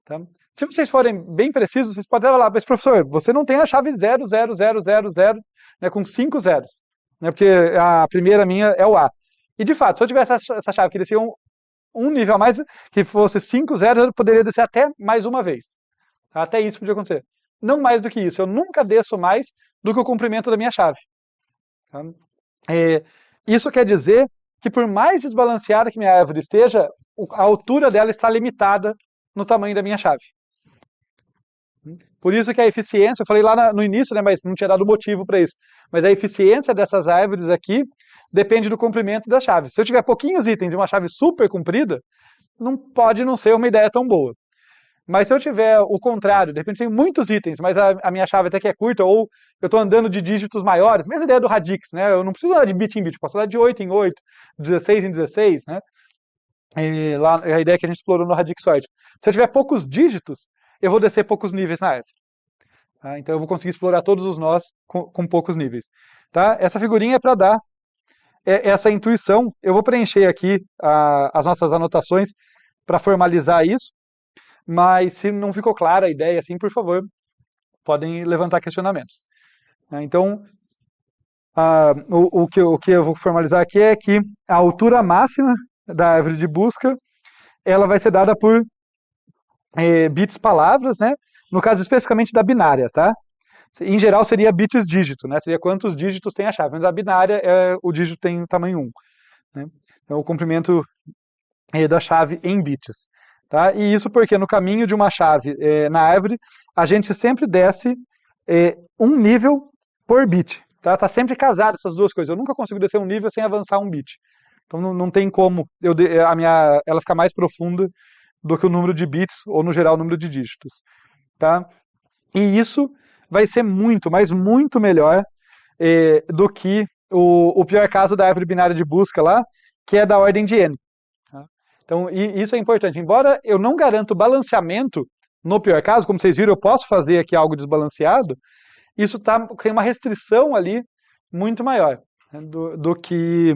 Tá? Se vocês forem bem precisos, vocês podem falar, mas professor, você não tem a chave 0, 0, 0, 0, 0, né, com 5 zeros. Né, porque a primeira minha é o A. E de fato, se eu tivesse essa chave que descia um nível a mais, que fosse 5 zeros, eu poderia descer até mais uma vez. Até isso podia acontecer. Não mais do que isso. Eu nunca desço mais do que o comprimento da minha chave. Tá? Isso quer dizer que por mais desbalanceada que minha árvore esteja, a altura dela está limitada no tamanho da minha chave. Por isso que a eficiência, eu falei lá no início, né, mas não tinha dado motivo para isso, mas a eficiência dessas árvores aqui depende do comprimento das chaves. Se eu tiver pouquinhos itens e uma chave super comprida, não pode não ser uma ideia tão boa. Mas se eu tiver o contrário, de repente tem muitos itens, mas a minha chave até que é curta, ou eu estou andando de dígitos maiores, mesma ideia do Radix, né? Eu não preciso andar de bit em bit, posso andar de 8 em 8, 16 em 16, né? E lá, a ideia que a gente explorou no Radixoid. Se eu tiver poucos dígitos, eu vou descer poucos níveis na árvore. Tá? Então eu vou conseguir explorar todos os nós com poucos níveis. Tá? Essa figurinha é para dar essa intuição. Eu vou preencher aqui as nossas anotações para formalizar isso. Mas se não ficou clara a ideia, assim, por favor, podem levantar questionamentos. Então, o que eu vou formalizar aqui é que a altura máxima da árvore de busca, ela vai ser dada por bits palavras, né? No caso especificamente da binária, tá? Em geral seria bits dígito, né? Seria quantos dígitos tem a chave, mas a binária, o dígito tem tamanho 1. Né? Então, o comprimento da chave em bits. Tá? E isso porque no caminho de uma chave na árvore, a gente sempre desce um nível por bit. Tá sempre casado essas duas coisas. Eu nunca consigo descer um nível sem avançar um bit. Então não tem como ela ficar mais profunda do que o número de bits, ou no geral o número de dígitos. Tá? E isso vai ser muito, mas muito melhor do que o pior caso da árvore binária de busca lá, que é da ordem de n. Então, isso é importante. Embora eu não garanto balanceamento, no pior caso, como vocês viram, eu posso fazer aqui algo desbalanceado, isso tem uma restrição ali muito maior, né, do que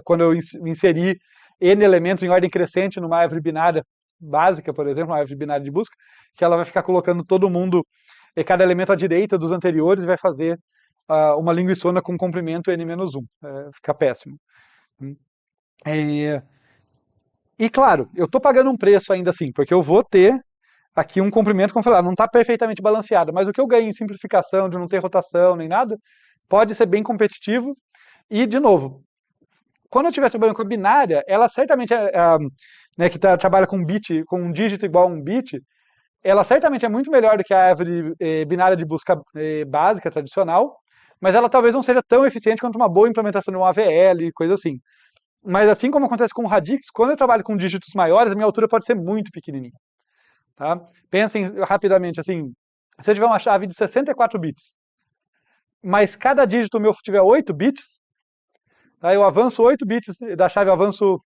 quando eu inserir N elementos em ordem crescente numa árvore binária básica, por exemplo, uma árvore binária de busca, que ela vai ficar colocando todo mundo, cada elemento à direita dos anteriores, e vai fazer uma linguiçona com comprimento N-1. Fica péssimo. E claro, eu estou pagando um preço ainda assim, porque eu vou ter aqui um comprimento, como eu falei, não está perfeitamente balanceado, mas o que eu ganho em simplificação, de não ter rotação nem nada, pode ser bem competitivo. E, de novo, quando eu estiver trabalhando com a binária, ela certamente, né, que trabalha com bit, com um dígito igual a um bit, ela certamente é muito melhor do que a árvore binária de busca básica, tradicional, mas ela talvez não seja tão eficiente quanto uma boa implementação de um AVL e coisa assim. Mas assim como acontece com o Radix, quando eu trabalho com dígitos maiores, a minha altura pode ser muito pequenininha. Tá? Pensem rapidamente, assim, se eu tiver uma chave de 64 bits, mas cada dígito meu tiver 8 bits, tá? Eu avanço 8 bits da chave, eu avanço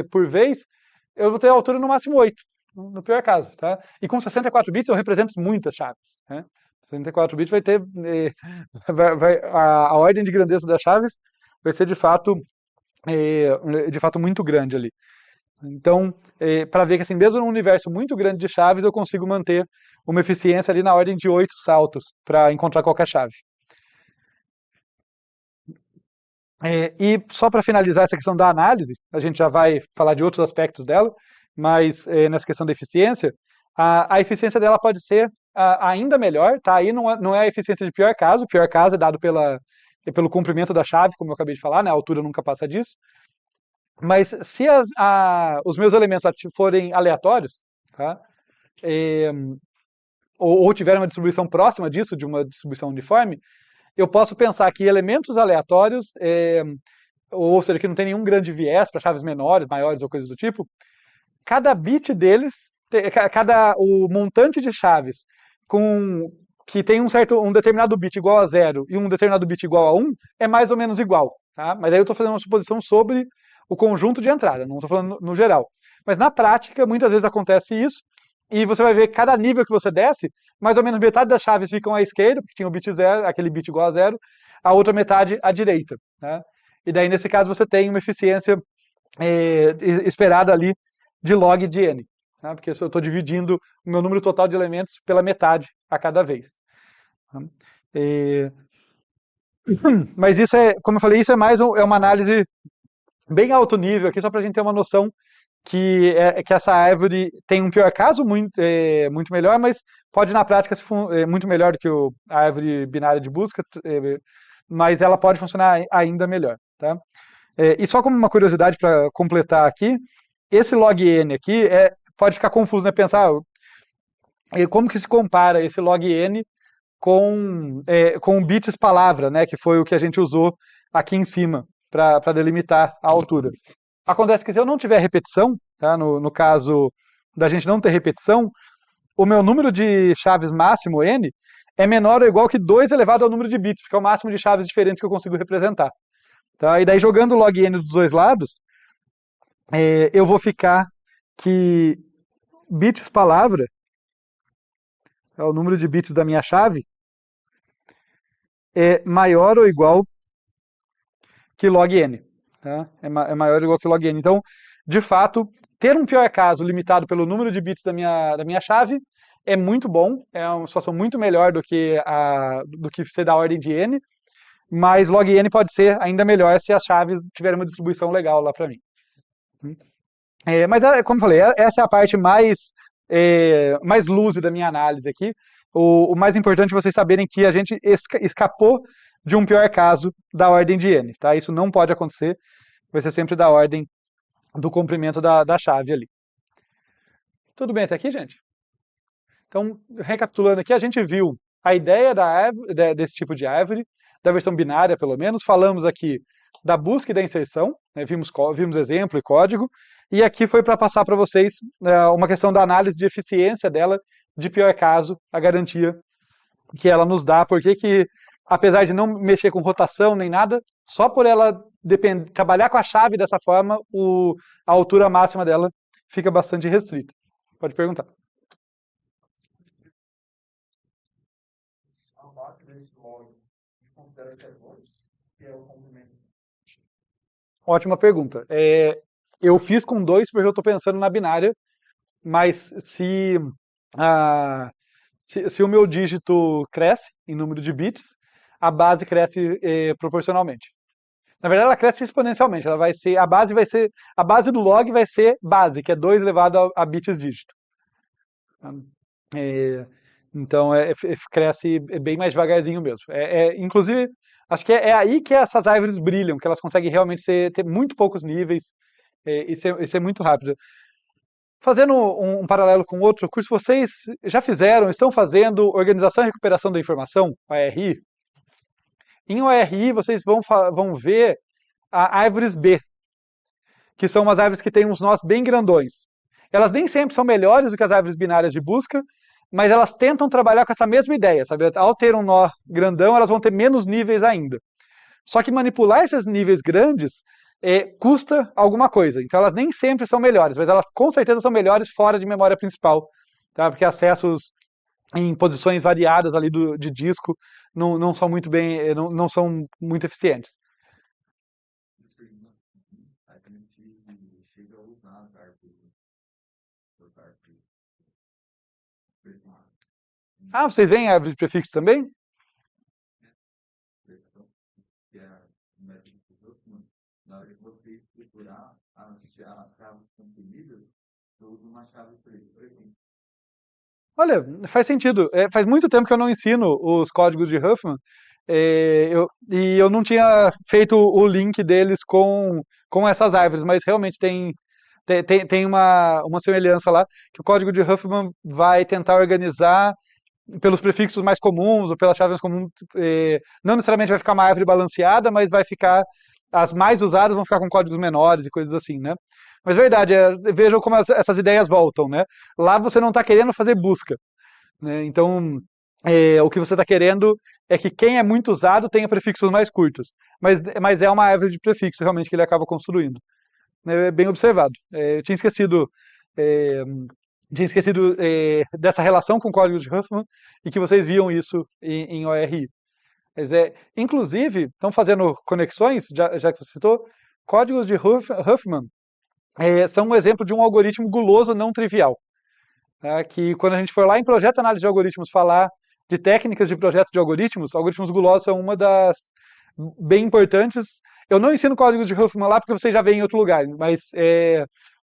por vez, eu vou ter a altura no máximo 8, no pior caso. Tá? E com 64 bits eu represento muitas chaves. Né? 64 bits vai ter, a ordem de grandeza das chaves vai ser de fato muito grande ali. Então, para ver que assim, mesmo num universo muito grande de chaves, eu consigo manter uma eficiência ali na ordem de 8 saltos para encontrar qualquer chave. E só para finalizar essa questão da análise, a gente já vai falar de outros aspectos dela, mas nessa questão da eficiência, a eficiência dela pode ser ainda melhor, tá? Aí não é a eficiência de pior caso é dado pelo comprimento da chave, como eu acabei de falar, né? A altura nunca passa disso. Mas se os meus elementos forem aleatórios, tá? É, ou tiverem uma distribuição próxima disso, de uma distribuição uniforme, eu posso pensar que elementos aleatórios, ou seja, que não tem nenhum grande viés para chaves menores, maiores ou coisas do tipo, cada bit deles, o montante de chaves que tem um determinado bit igual a 0 e um determinado bit igual a 1 é mais ou menos igual. Tá? Mas aí eu estou fazendo uma suposição sobre o conjunto de entrada, não estou falando no geral. Mas na prática, muitas vezes acontece isso, e você vai ver que cada nível que você desce, mais ou menos metade das chaves ficam à esquerda, porque tinha o bit 0, aquele bit igual a 0, a outra metade à direita. Tá? E daí, nesse caso, você tem uma eficiência esperada ali de log de n. Tá? Porque eu estou dividindo o meu número total de elementos pela metade a cada vez. Tá? Mas isso como eu falei, isso é mais uma análise bem alto nível aqui, só para a gente ter uma noção que essa árvore tem um pior caso muito melhor, mas pode na prática ser muito melhor do que a árvore binária de busca, mas ela pode funcionar ainda melhor. Tá? E só como uma curiosidade para completar aqui, esse log n aqui pode ficar confuso, né? Pensar como que se compara esse log n com bits palavra, né? Que foi o que a gente usou aqui em cima para delimitar a altura. Acontece que se eu não tiver repetição, tá? No caso da gente não ter repetição, o meu número de chaves máximo, n, é menor ou igual que 2 elevado ao número de bits, porque é o máximo de chaves diferentes que eu consigo representar. Tá? E daí, jogando o log n dos dois lados, eu vou ficar que bits palavra, é o número de bits da minha chave, é maior ou igual que log n. Tá? É maior ou igual que log n. Então, de fato, ter um pior caso limitado pelo número de bits da minha chave é muito bom, é uma situação muito melhor do que ser da ordem de n, mas log n pode ser ainda melhor se as chaves tiverem uma distribuição legal lá para mim. Mas, como eu falei, essa é a parte mais lúcida da minha análise aqui. O mais importante é vocês saberem que a gente escapou de um pior caso da ordem de n. Tá? Isso não pode acontecer, vai ser sempre da ordem do comprimento da chave ali. Tudo bem até aqui, gente? Então, recapitulando aqui, a gente viu a ideia desse tipo de árvore, da versão binária pelo menos, falamos aqui da busca e da inserção, né? vimos exemplo e código, e aqui foi para passar para vocês uma questão da análise de eficiência dela, de pior caso, a garantia que ela nos dá, porque que, apesar de não mexer com rotação nem nada, só por ela trabalhar com a chave dessa forma, a altura máxima dela fica bastante restrita. Pode perguntar. A base desse log considera que é 2, que é o comprimento. Ótima pergunta. Eu fiz com 2 porque eu estou pensando na binária, mas se o meu dígito cresce em número de bits, a base cresce proporcionalmente. Na verdade, ela cresce exponencialmente. A base do log vai ser base, que é 2 elevado a bits dígito. Então, cresce bem mais devagarzinho mesmo. Inclusive, acho que é aí que essas árvores brilham, que elas conseguem realmente ter muito poucos níveis e ser muito rápido. Fazendo um paralelo com outro curso, vocês já estão fazendo Organização e Recuperação da Informação, ORI? Em ORI, vocês vão ver árvores B, que são umas árvores que têm uns nós bem grandões. Elas nem sempre são melhores do que as árvores binárias de busca, mas elas tentam trabalhar com essa mesma ideia, sabe? Ao ter um nó grandão, elas vão ter menos níveis ainda. Só que manipular esses níveis grandes custa alguma coisa. Então elas nem sempre são melhores, mas elas com certeza são melhores fora de memória principal, tá? Porque acessos em posições variadas ali de disco não são muito bem, não são muito eficientes. Ah, vocês veem árvore de prefixo também? Na hora que você estruturar as chaves contenidas, eu uso uma chave prefixo. Olha, faz sentido. Faz muito tempo que eu não ensino os códigos de Huffman, E eu não tinha feito o link deles com essas árvores, mas realmente tem uma semelhança lá, que o código de Huffman vai tentar organizar pelos prefixos mais comuns ou pelas chaves comuns. Não necessariamente vai ficar uma árvore balanceada, mas vai ficar, as mais usadas vão ficar com códigos menores e coisas assim, né? Mas verdade, vejam como essas ideias voltam, né? Lá você não está querendo fazer busca, né? Então, o que você está querendo é que quem é muito usado tenha prefixos mais curtos. Mas é uma árvore de prefixo realmente que ele acaba construindo. É bem observado. Eu é, tinha esquecido dessa relação com o código de Huffman e que vocês viam isso em ORI. Mas, inclusive, estão fazendo conexões, já que você citou, códigos de Huffman são um exemplo de um algoritmo guloso não trivial. Tá? Que quando a gente for lá em projeto análise de algoritmos falar de técnicas de projeto de algoritmos gulosos são uma das bem importantes. Eu não ensino códigos de Huffman lá porque vocês já veem em outro lugar, mas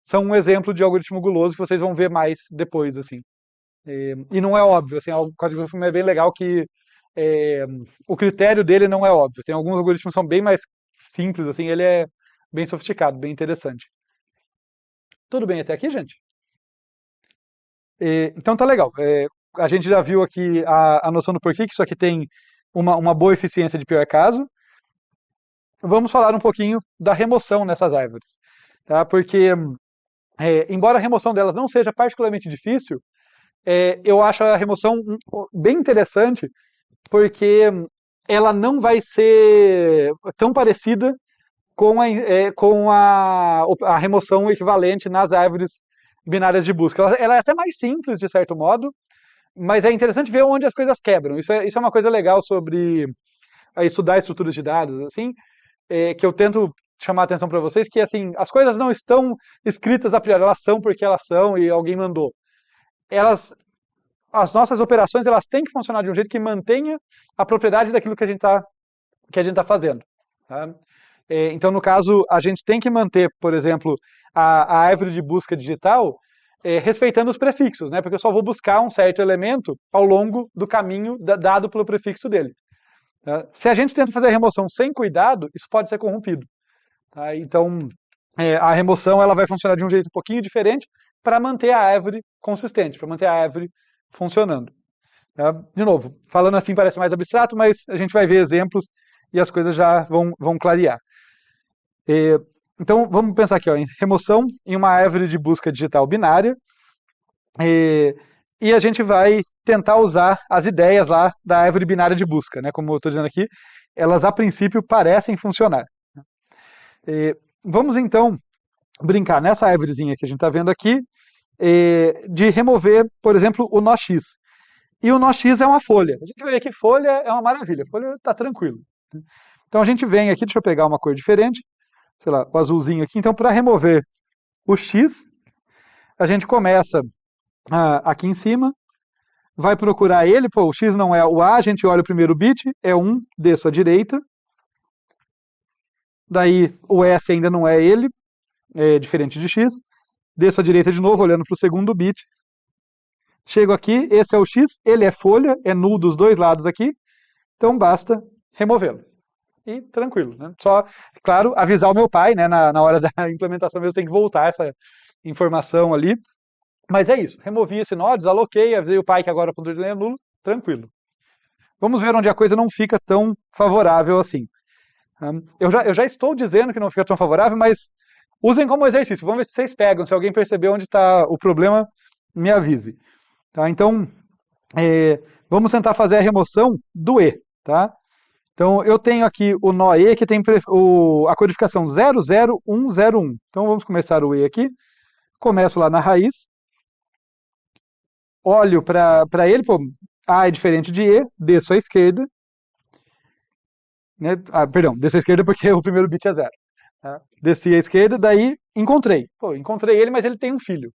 são um exemplo de algoritmo guloso que vocês vão ver mais depois, assim. E não é óbvio, assim, o código de Huffman é bem legal que o critério dele não é óbvio. Tem alguns algoritmos que são bem mais simples, assim, ele é bem sofisticado, bem interessante. Tudo bem até aqui, gente? Então tá legal. A gente já viu aqui a noção do porquê que isso aqui tem uma boa eficiência de pior caso. Vamos falar um pouquinho da remoção nessas árvores. Tá? Porque, embora a remoção delas não seja particularmente difícil, eu acho a remoção bem interessante, porque ela não vai ser tão parecida com a remoção equivalente nas árvores binárias de busca. Ela é até mais simples, de certo modo, mas é interessante ver onde as coisas quebram. Isso é uma coisa legal sobre estudar estruturas de dados, assim, que eu tento chamar a atenção para vocês, que assim, as coisas não estão escritas a priori, elas são porque elas são e alguém mandou. As nossas operações, elas têm que funcionar de um jeito que mantenha a propriedade daquilo que a gente tá fazendo. Tá? Então, no caso, a gente tem que manter, por exemplo, a árvore de busca digital respeitando os prefixos, né? Porque eu só vou buscar um certo elemento ao longo do caminho dado pelo prefixo dele. Tá? Se a gente tenta fazer a remoção sem cuidado, isso pode ser corrompido. Tá? Então, a remoção ela vai funcionar de um jeito um pouquinho diferente para manter a árvore consistente, para manter a árvore funcionando. Tá? De novo, falando assim parece mais abstrato, mas a gente vai ver exemplos e as coisas já vão clarear. Então, vamos pensar aqui em remoção em uma árvore de busca digital binária. E a gente vai tentar usar as ideias lá da árvore binária de busca, né? Como eu estou dizendo aqui, elas a princípio parecem funcionar. Vamos então brincar nessa árvorezinha que a gente está vendo aqui, de remover, por exemplo, o nó X. E o nó X é uma folha. A gente vê que folha é uma maravilha, folha está tranquilo. Então a gente vem aqui, deixa eu pegar uma cor diferente, sei lá, o azulzinho aqui. Então, para remover o X, a gente começa aqui em cima, vai procurar ele, o X não é o A, a gente olha o primeiro bit, é 1, desço à direita. Daí o S ainda não é ele, é diferente de X. Desço à direita de novo, olhando para o segundo bit. Chego aqui, esse é o X, ele é folha, é null dos dois lados aqui, então basta removê-lo. E tranquilo, né? Só, claro, avisar o meu pai, né, na hora da implementação mesmo, tem que voltar essa informação ali. Mas é isso, removi esse nó, desaloquei, avisei o pai que agora o ponto dele é nulo, tranquilo. Vamos ver onde a coisa não fica tão favorável assim. Eu já estou dizendo que não fica tão favorável, mas usem como exercício. Vamos ver se vocês pegam. Se alguém perceber onde está o problema, me avise. Tá? Então, vamos tentar fazer a remoção do E. Tá? Então, eu tenho aqui o nó E que tem a codificação 00101. Então, vamos começar o E aqui. Começo lá na raiz. Olho para ele, A é diferente de E, desço à esquerda. Né? Perdão, desço à esquerda porque o primeiro bit é 0. Tá? Desci à esquerda, daí encontrei. Encontrei ele, mas ele tem um filho.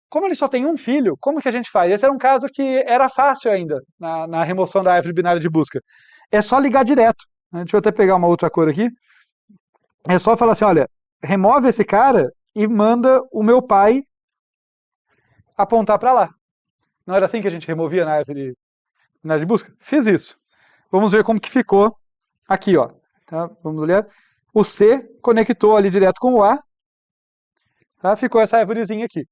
Como ele só tem um filho, como que a gente faz? Esse era um caso que era fácil ainda, na remoção da árvore binária de busca. É só ligar direto. Né? Deixa eu até pegar uma outra cor aqui. É só falar assim, olha, remove esse cara e manda o meu pai apontar para lá. Não era assim que a gente removia na árvore binária de busca? Fiz isso. vamos ver como que ficou aqui, ó. Tá? Vamos olhar. O C conectou ali direto com o A, tá? Ficou essa árvorezinha aqui.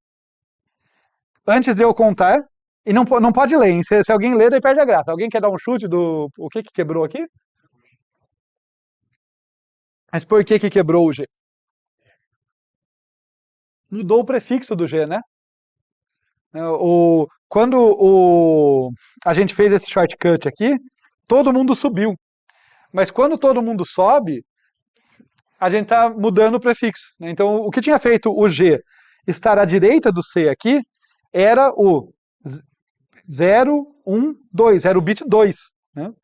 Antes de eu contar, e não pode ler, hein? Se alguém ler, daí perde a graça. Alguém quer dar um chute do o que quebrou aqui? Mas por que quebrou o G? Mudou o prefixo do G, né? Quando a gente fez esse shortcut aqui, todo mundo subiu. Mas quando todo mundo sobe, a gente está mudando o prefixo, né? Então, o que tinha feito o G estar à direita do C aqui era o 0, 1, 2, era o bit 2. Né? Vou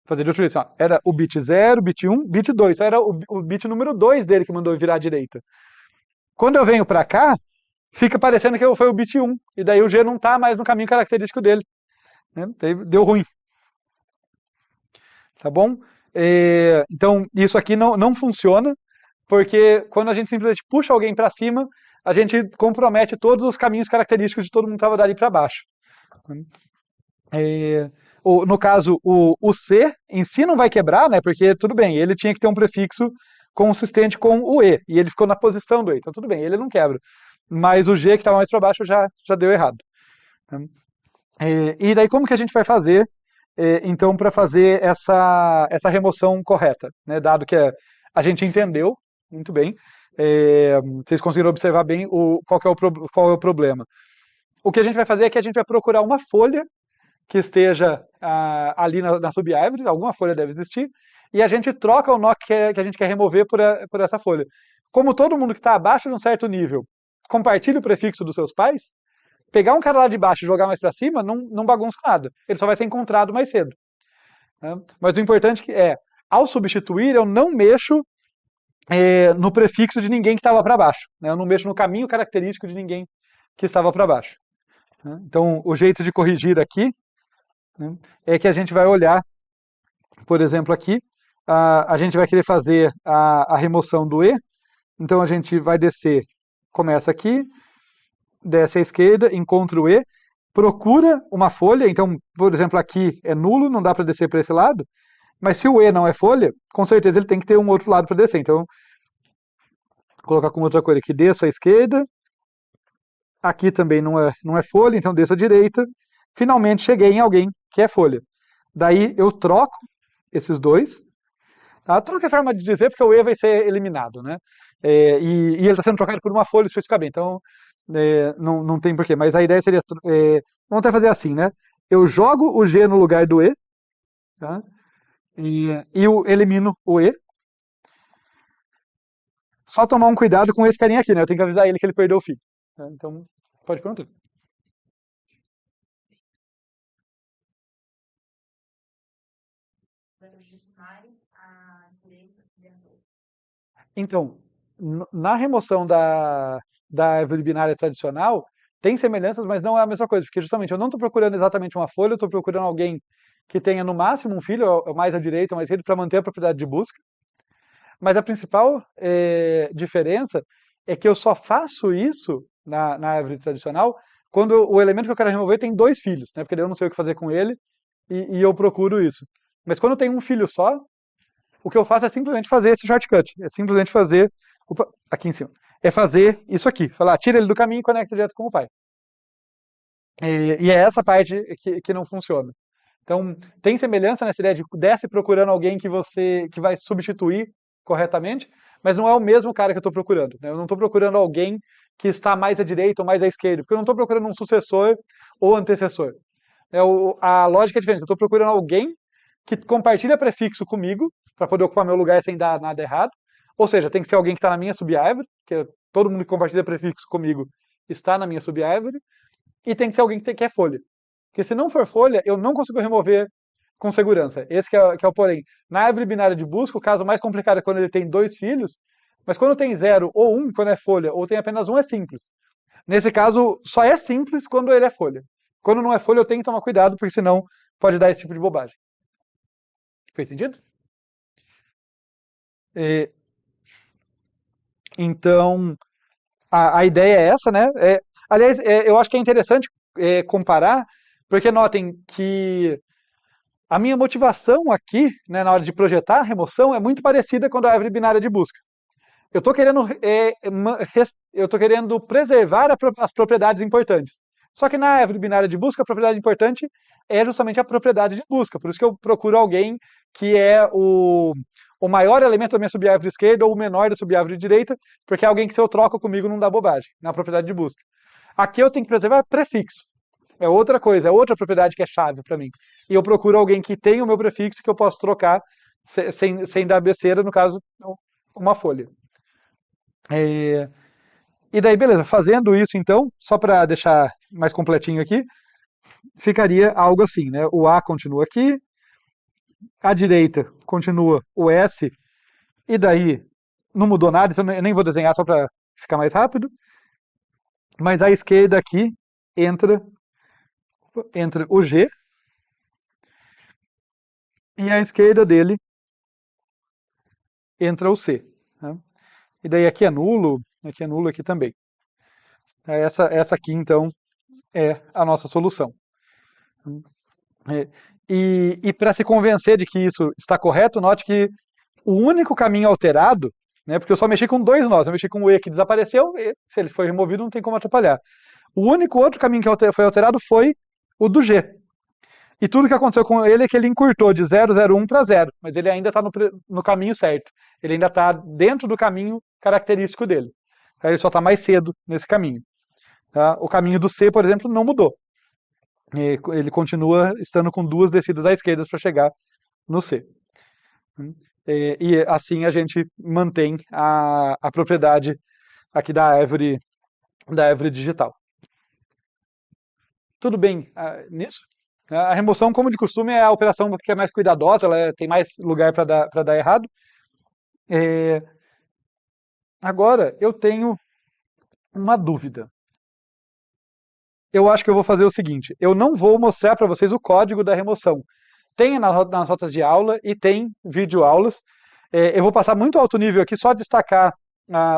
fazer de outro jeito, assim, ó. Era o bit 0, bit 1, bit 2. Então, era o bit número 2 dele que mandou virar à direita. Quando eu venho para cá, fica parecendo que foi o bit 1. E daí o G não está mais no caminho característico dele. Né? Deu ruim. Tá bom? Então, isso aqui não funciona, porque quando a gente simplesmente puxa alguém para cima, a gente compromete todos os caminhos característicos de todo mundo que estava dali para baixo. No caso, o C em si não vai quebrar, né? Porque tudo bem, ele tinha que ter um prefixo consistente com o E, e ele ficou na posição do E, então tudo bem, ele não quebra. Mas o G que estava mais para baixo já deu errado. E daí como que a gente vai fazer, então, para fazer essa remoção correta, né? Dado que a gente entendeu muito bem, vocês conseguiram observar bem qual é o problema. O que a gente vai fazer é que a gente vai procurar uma folha que esteja ali na subárvore, alguma folha deve existir, e a gente troca o nó que a gente quer remover por essa folha. Como todo mundo que está abaixo de um certo nível compartilha o prefixo dos seus pais, pegar um cara lá de baixo e jogar mais para cima não bagunça nada. Ele só vai ser encontrado mais cedo. Né? Mas o importante ao substituir, eu não mexo no prefixo de ninguém que estava para baixo. Né? Eu não mexo no caminho característico de ninguém que estava para baixo. Né? Então, o jeito de corrigir aqui, né, é que a gente vai olhar, por exemplo, aqui, a gente vai querer fazer a remoção do E, então a gente vai descer, começa aqui, desce à esquerda, encontra o E, procura uma folha, então, por exemplo, aqui é nulo, não dá para descer para esse lado, mas se o E não é folha, com certeza ele tem que ter um outro lado para descer, então, vou colocar como outra coisa aqui, desço à esquerda, aqui também não é folha, então desço à direita, finalmente cheguei em alguém que é folha. Daí eu troco esses dois. Tá? Troca é forma de dizer porque o E vai ser eliminado, né? E ele está sendo trocado por uma folha especificamente, então não tem porquê. Mas a ideia seria, vamos até fazer assim, né? Eu jogo o G no lugar do E, tá? E eu elimino o E. Só tomar um cuidado com esse carinha aqui, né? Eu tenho que avisar ele que ele perdeu o filho. Tá? Então, pode perguntar. Então, na remoção da árvore binária tradicional, tem semelhanças, mas não é a mesma coisa, porque justamente eu não estou procurando exatamente uma folha, eu estou procurando alguém que tenha no máximo um filho, ou mais à direita ou mais à esquerda, para manter a propriedade de busca. Mas a principal diferença é que eu só faço isso na árvore tradicional quando o elemento que eu quero remover tem 2 filhos, né? Porque daí eu não sei o que fazer com ele e eu procuro isso. Mas quando eu tenho um filho só, o que eu faço é simplesmente fazer esse shortcut. É simplesmente fazer. Opa, aqui em cima. É fazer isso aqui. Falar, tira ele do caminho e conecta direto com o pai. E é essa parte que não funciona. Então, tem semelhança nessa ideia de desce procurando alguém que vai substituir corretamente, mas não é o mesmo cara que eu estou procurando. Né? Eu não estou procurando alguém que está mais à direita ou mais à esquerda, porque eu não estou procurando um sucessor ou antecessor. A lógica é diferente. Eu estou procurando alguém que compartilha prefixo comigo, para poder ocupar meu lugar sem dar nada errado. Ou seja, tem que ser alguém que está na minha subárvore, que todo mundo que compartilha prefixo comigo está na minha subárvore, e tem que ser alguém que é folha. Porque se não for folha, eu não consigo remover com segurança. Esse que é o porém. Na árvore binária de busca, o caso mais complicado é quando ele tem 2 filhos, mas quando tem 0 ou 1, quando é folha, ou tem apenas 1, é simples. Nesse caso, só é simples quando ele é folha. Quando não é folha, eu tenho que tomar cuidado, porque senão pode dar esse tipo de bobagem. Fez sentido? Então, a ideia é essa, né? Aliás, eu acho que é interessante comparar, porque notem que A minha motivação aqui, né, na hora de projetar a remoção, é muito parecida com a da árvore binária de busca. Eu estou querendo preservar as propriedades importantes. Só que na árvore binária de busca, a propriedade importante é justamente a propriedade de busca. Por isso que eu procuro alguém que é o maior elemento da minha subárvore esquerda ou o menor da subárvore direita, porque é alguém que se eu troco comigo não dá bobagem na propriedade de busca. Aqui eu tenho que preservar prefixo. É outra coisa, é outra propriedade que é chave para mim. E eu procuro alguém que tenha o meu prefixo que eu posso trocar sem dar besteira, no caso, uma folha. E daí, beleza, fazendo isso então, só para deixar mais completinho aqui, ficaria algo assim, né? O A continua aqui, à direita continua o S, e daí não mudou nada, então eu nem vou desenhar só para ficar mais rápido, mas à esquerda aqui entra o G, e à esquerda dele entra o C. Né? E daí aqui é nulo aqui também. Essa aqui, então, é a nossa solução. E para se convencer de que isso está correto, note que o único caminho alterado, né, porque eu só mexi com dois nós, eu mexi com o E que desapareceu, e se ele foi removido não tem como atrapalhar. O único outro caminho que foi alterado foi o do G. E tudo que aconteceu com ele é que ele encurtou de 001 para 0, mas ele ainda está no caminho certo. Ele ainda está dentro do caminho característico dele. Ele só está mais cedo nesse caminho. Tá? O caminho do C, por exemplo, não mudou. Ele continua estando com duas descidas à esquerda para chegar no C. E assim a gente mantém a propriedade aqui da árvore digital. Tudo bem nisso? A remoção, como de costume, é a operação que é mais cuidadosa, ela tem mais lugar para dar errado. Agora, eu tenho uma dúvida. Eu acho que eu vou fazer o seguinte, eu não vou mostrar para vocês o código da remoção. Tem nas notas de aula e tem videoaulas. Eu vou passar muito alto nível aqui, só destacar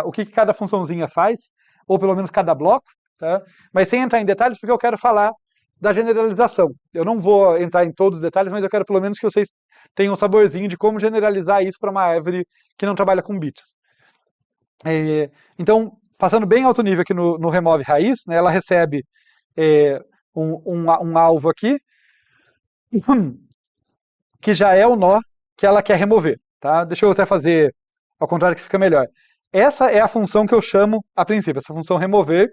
o que cada funçãozinha faz, ou pelo menos cada bloco, tá? Mas sem entrar em detalhes, porque eu quero falar da generalização. Eu não vou entrar em todos os detalhes, mas eu quero pelo menos que vocês tenham um saborzinho de como generalizar isso para uma árvore que não trabalha com bits. Então, passando bem alto nível aqui no remove raiz, né, ela recebe um alvo aqui, que já é o nó que ela quer remover. Tá? Deixa eu até fazer ao contrário que fica melhor. Essa é a função que eu chamo a princípio, essa função remover.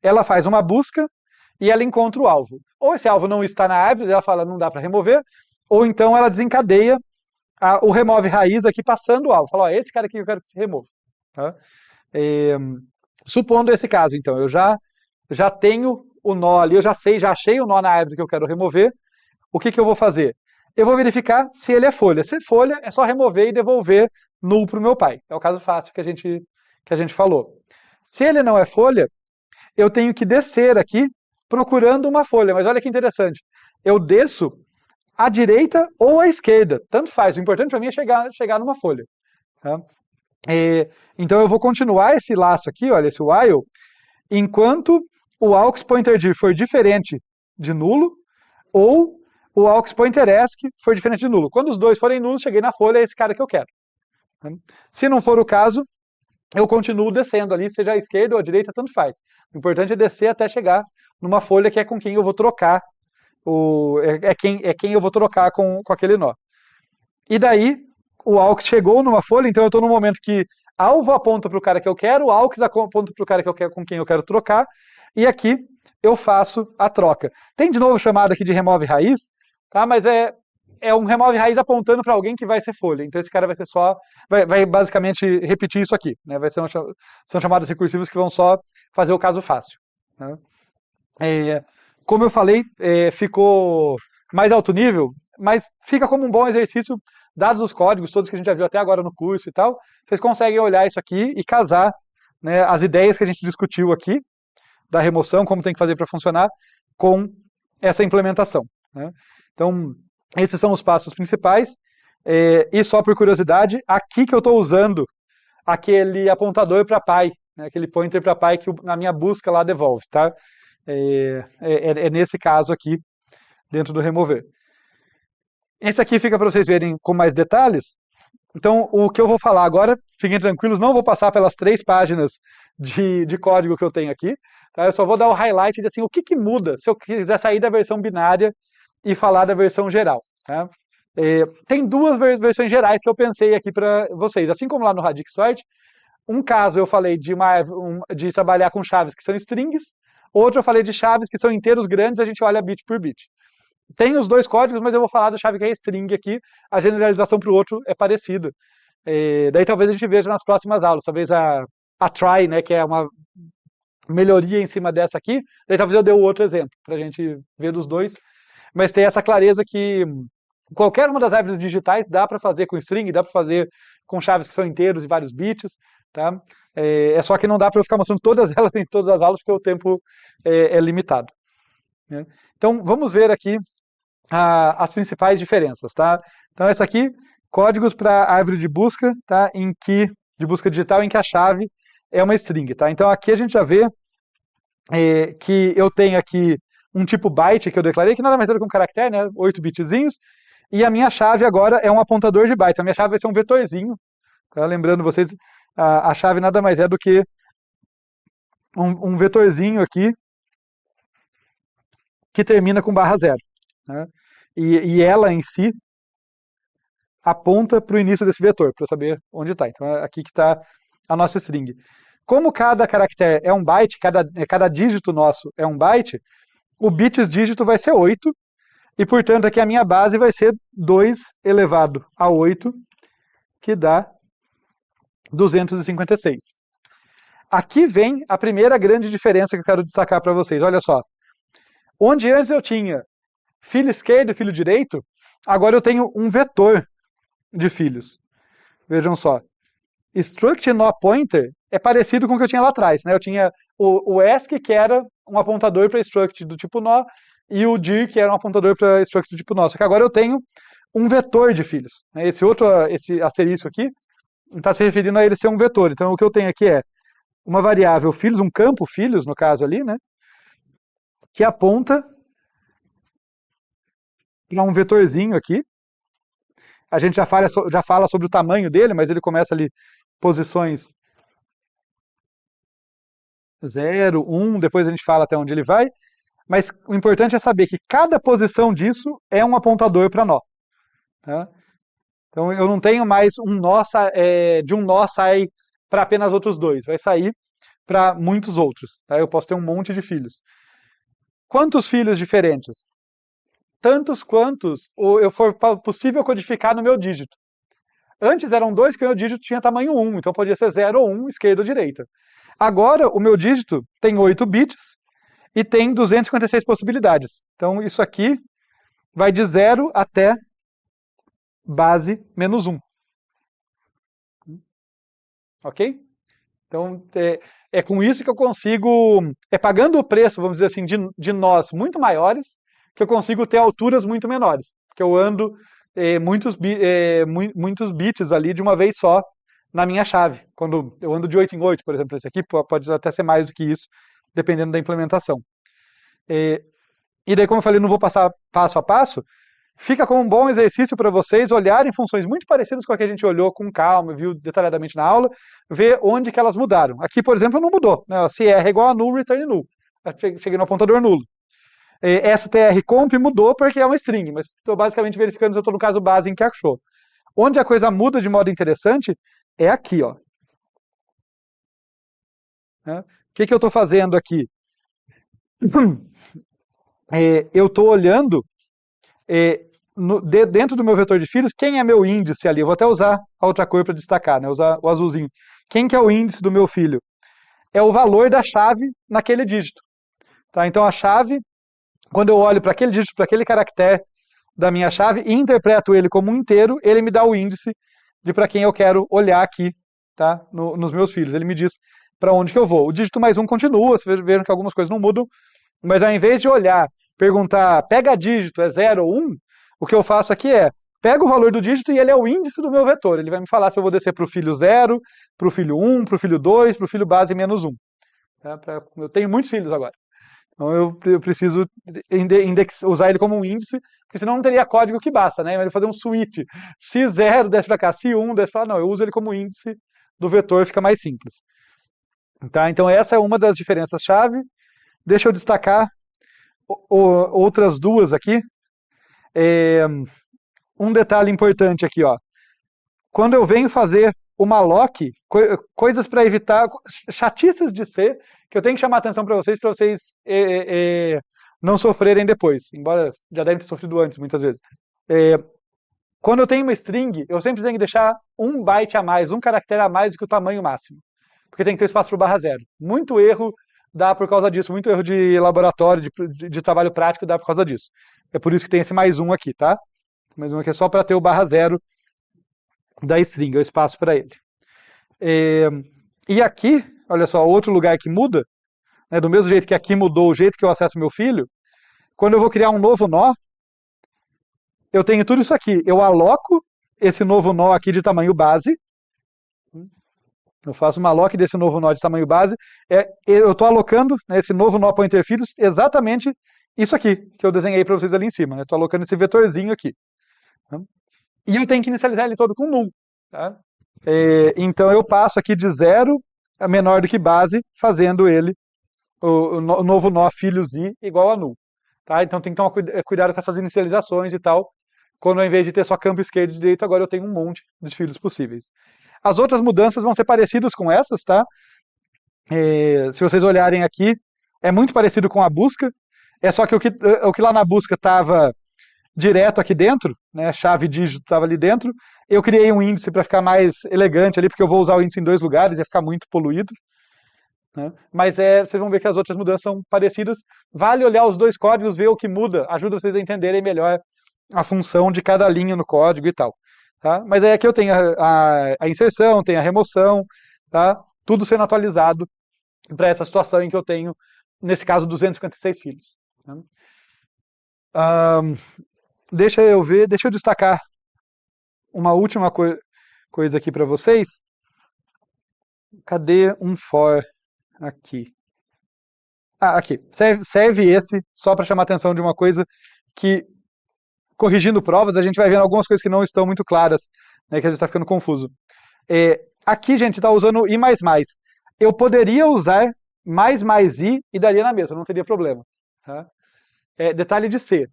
Ela faz uma busca e ela encontra o alvo. Ou esse alvo não está na árvore, ela fala não dá para remover, ou então ela desencadeia o remove raiz aqui passando o alvo. Fala, ó, esse cara aqui eu quero que se remova. Tá? Supondo esse caso, então, eu já tenho o nó ali, eu já achei o nó na árvore que eu quero remover, o que eu vou fazer? Eu vou verificar se ele é folha. Se é folha, é só remover e devolver null para o meu pai. É o caso fácil que a gente falou. Se ele não é folha, eu tenho que descer aqui procurando uma folha. Mas olha que interessante. Eu desço à direita ou à esquerda. Tanto faz. O importante para mim é chegar numa folha. Tá? Então eu vou continuar esse laço aqui, olha, esse while, enquanto o aux pointer dir for diferente de nulo, ou o aux pointer ask for diferente de nulo. Quando os dois forem nulos, cheguei na folha, é esse cara que eu quero. Se não for o caso, eu continuo descendo ali, seja à esquerda ou à direita, tanto faz. O importante é descer até chegar numa folha que é com quem eu vou trocar, quem eu vou trocar com aquele nó. E daí, o aux chegou numa folha, então eu estou no momento que alvo aponta para o cara que eu quero, o aux aponta para o cara que eu quero, com quem eu quero trocar, e aqui eu faço a troca. Tem de novo chamado aqui de remove raiz, tá? Mas é um remove raiz apontando para alguém que vai ser folha. Então esse cara vai ser vai basicamente repetir isso aqui. Né? São chamadas recursivas que vão só fazer o caso fácil. Né? Como eu falei, ficou mais alto nível, mas fica como um bom exercício, dados os códigos, todos que a gente já viu até agora no curso e tal, vocês conseguem olhar isso aqui e casar, né, as ideias que a gente discutiu aqui, da remoção, como tem que fazer para funcionar, com essa implementação. Né? Então, esses são os passos principais. E só por curiosidade, aqui que eu estou usando aquele apontador para pai, né, aquele pointer para pai que na minha busca lá devolve. Tá? É nesse caso aqui, dentro do remover. Esse aqui fica para vocês verem com mais detalhes. Então, o que eu vou falar agora, fiquem tranquilos, não vou passar pelas 3 páginas de código que eu tenho aqui. Tá? Eu só vou dar o highlight de assim, o que muda se eu quiser sair da versão binária e falar da versão geral. Tá? Tem 2 versões gerais que eu pensei aqui para vocês. Assim como lá no Radix-Sort, um caso eu falei de trabalhar com chaves que são strings, outro eu falei de chaves que são inteiros grandes, a gente olha bit por bit. Tem os 2 códigos, mas eu vou falar da chave que é string aqui, a generalização para o outro é parecida. Daí talvez a gente veja nas próximas aulas, talvez a try, né, que é uma melhoria em cima dessa aqui, daí talvez eu dê o outro exemplo, para a gente ver dos 2, mas tem essa clareza que qualquer uma das árvores digitais dá para fazer com string, dá para fazer com chaves que são inteiros e vários bits, tá? É só que não dá para eu ficar mostrando todas elas em todas as aulas, porque o tempo é limitado. Né? Então, vamos ver aqui as principais diferenças, tá? Então, essa aqui, códigos para árvore de busca, tá? De busca digital, em que a chave é uma string, tá? Então, aqui a gente já vê que eu tenho aqui um tipo byte que eu declarei, que nada mais é do que um caractere, né? 8 bitzinhos, e a minha chave agora é um apontador de byte. A minha chave vai ser um vetorzinho, tá? Lembrando vocês, a chave nada mais é do que um vetorzinho aqui que termina com /0. Né? E ela em si aponta para o início desse vetor, para eu saber onde está. Então é aqui que está a nossa string. Como cada caractere é um byte, cada dígito nosso é um byte, o bits dígito vai ser 8, e portanto aqui a minha base vai ser 2 elevado a 8, que dá 256. Aqui vem a primeira grande diferença que eu quero destacar para vocês. Olha só. Onde antes eu tinha filho esquerdo e filho direito, agora eu tenho um vetor de filhos. Vejam só. Struct no pointer é parecido com o que eu tinha lá atrás. Né? Eu tinha o ESC, que era um apontador para struct do tipo nó, e o dir, que era um apontador para struct do tipo nó. Só que agora eu tenho um vetor de filhos. Né? Esse asterisco aqui, está se referindo a ele ser um vetor. Então, o que eu tenho aqui é uma variável filhos, um campo filhos, no caso ali, né, que aponta para um vetorzinho aqui. A gente já fala sobre o tamanho dele, mas ele começa ali posições 0, 1, depois a gente fala até onde ele vai. Mas o importante é saber que cada posição disso é um apontador para nó. Tá? Então eu não tenho mais de um nó sai para apenas outros 2, vai sair para muitos outros. Tá? Eu posso ter um monte de filhos. Quantos filhos diferentes? Tantos quantos for possível codificar no meu dígito. Antes eram 2 que o meu dígito tinha tamanho 1, então podia ser 0 ou 1, esquerda ou direita. Agora o meu dígito tem 8 bits e tem 256 possibilidades. Então isso aqui vai de 0 até base menos 1. Ok? Então é com isso que eu consigo, pagando o preço, vamos dizer assim, de nós muito maiores, que eu consigo ter alturas muito menores. Porque eu ando muitos bits ali de uma vez só na minha chave. Quando eu ando de 8 em 8, por exemplo, esse aqui pode até ser mais do que isso, dependendo da implementação. E daí, como eu falei, não vou passar passo a passo, fica como um bom exercício para vocês olharem funções muito parecidas com a que a gente olhou com calma, viu detalhadamente na aula, ver onde que elas mudaram. Aqui, por exemplo, não mudou. Né? Se R é igual a null, return null. Cheguei no apontador nulo. strcomp mudou porque é uma string, mas estou basicamente verificando se eu estou no caso base em que achou. Onde a coisa muda de modo interessante é aqui. Ó. O que eu estou fazendo aqui? Eu estou olhando dentro do meu vetor de filhos, quem é meu índice ali? Eu vou até usar a outra cor para destacar, né? Usar o azulzinho. Quem que é o índice do meu filho? É o valor da chave naquele dígito. Tá? Então a chave, quando eu olho para aquele dígito, para aquele caractere da minha chave e interpreto ele como um inteiro, ele me dá o índice de para quem eu quero olhar aqui, tá? Nos meus filhos. Ele me diz para onde que eu vou. O dígito mais 1 continua, vocês vejam que algumas coisas não mudam, mas ao invés de olhar, perguntar, pega dígito, é 0 ou 1, o que eu faço aqui é, pego o valor do dígito e ele é o índice do meu vetor. Ele vai me falar se eu vou descer para o filho 0, para o filho 1, para o filho 2, para o filho base menos 1. Tá? Eu tenho muitos filhos agora. Então eu preciso usar ele como um índice, porque senão não teria código que basta, né? Ele fazer um switch. Se 0 desce para cá, se 1 desce para lá, não, eu uso ele como índice do vetor, fica mais simples. Tá? Então essa é uma das diferenças-chave. Deixa eu destacar outras duas aqui. Um detalhe importante aqui, ó. Quando eu venho fazer uma lock, coisas para evitar, chatices de ser, que eu tenho que chamar a atenção para vocês não sofrerem depois, embora já devem ter sofrido antes, muitas vezes. Quando eu tenho uma string, eu sempre tenho que deixar um byte a mais, um caractere a mais do que o tamanho máximo, porque tem que ter espaço para barra zero. Muito erro dá por causa disso, muito erro de laboratório, de trabalho prático dá por causa disso. É por isso que tem esse mais um aqui, tá? Mais um aqui é só para ter o barra zero da string, é o espaço para ele. E aqui, olha só, outro lugar que muda, né, do mesmo jeito que aqui mudou o jeito que eu acesso meu filho, quando eu vou criar um novo nó, eu tenho tudo isso aqui. Eu aloco esse novo nó aqui de tamanho base. Eu faço uma lock desse novo nó de tamanho base. Eu estou alocando, né, esse novo nó pointer filhos exatamente isso aqui que eu desenhei para vocês ali em cima. Estou alocando esse vetorzinho aqui. E eu tenho que inicializar ele todo com null. Tá? Então eu passo aqui de 0 a menor do que base, fazendo ele, o novo nó filhos i igual a null. Tá? Então tem que tomar cuidado com essas inicializações e tal. Quando ao invés de ter só campo esquerdo e direito, agora eu tenho um monte de filhos possíveis. As outras mudanças vão ser parecidas com essas, tá? Se vocês olharem aqui, é muito parecido com a busca. É só que o que lá na busca estava direto aqui dentro, né? Chave dígito estava ali dentro. Eu criei um índice para ficar mais elegante ali, porque eu vou usar o índice em 2 lugares, ia ficar muito poluído. Né? Mas vocês vão ver que as outras mudanças são parecidas. Vale olhar os dois códigos, ver o que muda, ajuda vocês a entenderem melhor a função de cada linha no código e tal. Tá? Mas aí aqui eu tenho a inserção, tenho a remoção, tá? Tudo sendo atualizado para essa situação em que eu tenho, nesse caso, 256 filhos. Tá? Deixa eu destacar uma última coisa aqui para vocês. Cadê um for aqui? Aqui. Serve esse só para chamar a atenção de uma coisa que, corrigindo provas, a gente vai vendo algumas coisas que não estão muito claras, né, que a gente está ficando confuso. Aqui, gente, está usando i++. Eu poderia usar mais i e daria na mesma, não teria problema. Tá? Detalhe de C.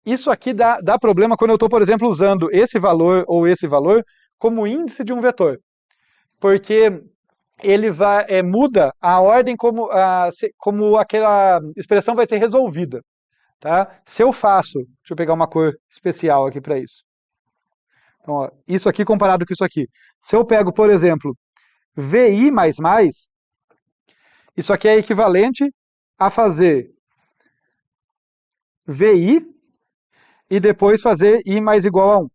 Isso aqui dá problema quando eu estou, por exemplo, usando esse valor ou esse valor como índice de um vetor. Porque ele muda a ordem como aquela expressão vai ser resolvida. Tá? Se eu faço, deixa eu pegar uma cor especial aqui para isso. Então, ó, isso aqui comparado com isso aqui. Se eu pego, por exemplo, VI++, isso aqui é equivalente a fazer VI e depois fazer I mais igual a 1.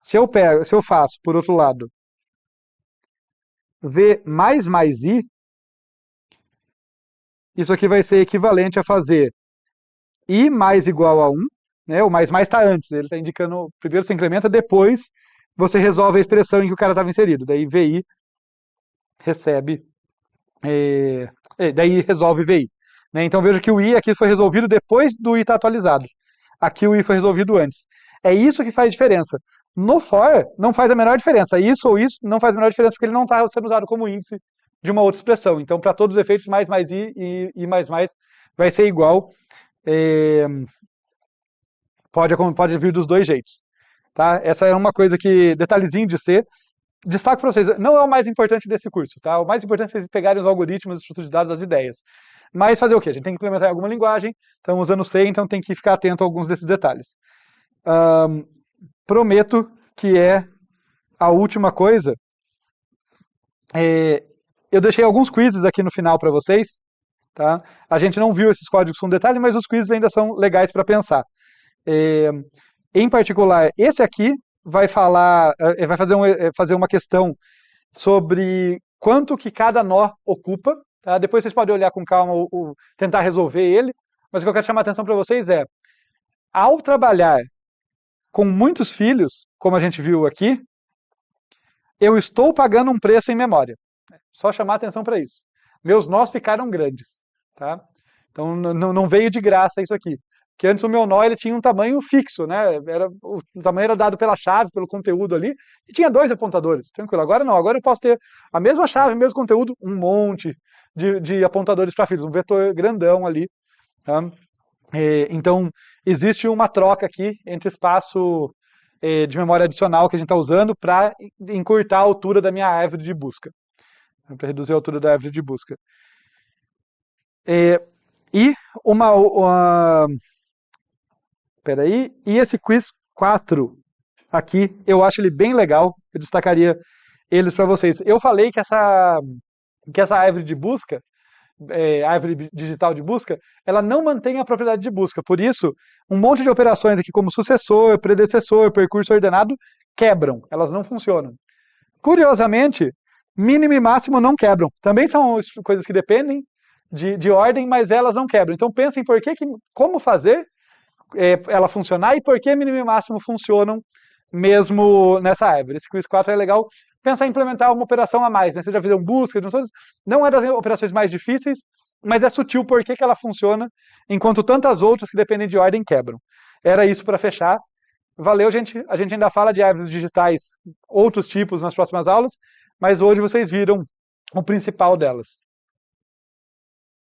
Se eu faço, por outro lado, V mais I, isso aqui vai ser equivalente a fazer I mais igual a 1, né? O mais está antes, ele está indicando, primeiro você incrementa, depois você resolve a expressão em que o cara estava inserido. Daí VI recebe, daí resolve VI. Né? Então veja que o I aqui foi resolvido depois do I estar atualizado. Aqui o I foi resolvido antes. É isso que faz diferença. No for, não faz a menor diferença. Isso ou isso não faz a menor diferença porque ele não está sendo usado como índice de uma outra expressão. Então, para todos os efeitos, mais I e I++ vai ser igual. Pode vir dos dois jeitos. Tá? Essa é uma coisa que, detalhezinho de C, destaco para vocês, não é o mais importante desse curso. Tá? O mais importante é vocês pegarem os algoritmos, as estruturas de dados, as ideias. Mas fazer o quê? A gente tem que implementar alguma linguagem, estamos usando C, então tem que ficar atento a alguns desses detalhes. Prometo que é a última coisa. Eu deixei alguns quizzes aqui no final para vocês. Tá? A gente não viu esses códigos com detalhe, mas os quizzes ainda são legais para pensar. Em particular, esse aqui vai fazer uma questão sobre quanto que cada nó ocupa. Tá? Depois vocês podem olhar com calma tentar resolver ele. Mas o que eu quero chamar a atenção para vocês é, ao trabalhar com muitos filhos, como a gente viu aqui, eu estou pagando um preço em memória. Só chamar a atenção para isso. Meus nós ficaram grandes. tá? Então não veio de graça isso aqui. Porque antes o meu nó ele tinha um tamanho fixo, né? O tamanho era dado pela chave, pelo conteúdo ali, e tinha 2 apontadores, tranquilo. Agora não, agora eu posso ter a mesma chave, o mesmo conteúdo, um monte de apontadores para fios, um vetor grandão ali, tá? Então, existe uma troca aqui entre espaço de memória adicional que a gente está usando para encurtar a altura da minha árvore de busca, para reduzir a altura da árvore de busca. E e esse quiz 4 aqui, eu acho ele bem legal, eu destacaria eles para vocês. Eu falei que essa árvore de busca, árvore digital de busca, ela não mantém a propriedade de busca. Por isso, um monte de operações aqui, como sucessor, predecessor, percurso ordenado, quebram, elas não funcionam. Curiosamente, mínimo e máximo não quebram. Também são coisas que dependem de ordem, mas elas não quebram. Então pensem como fazer ela funcionar e por que mínimo e máximo funcionam mesmo nessa árvore. Esse quiz 4 é legal pensar em implementar uma operação a mais, né? Você já fez busca, não é das operações mais difíceis, mas é sutil por que ela funciona, enquanto tantas outras que dependem de ordem quebram. Era isso para fechar. Valeu, gente. A gente ainda fala de árvores digitais, outros tipos nas próximas aulas, mas hoje vocês viram o principal delas.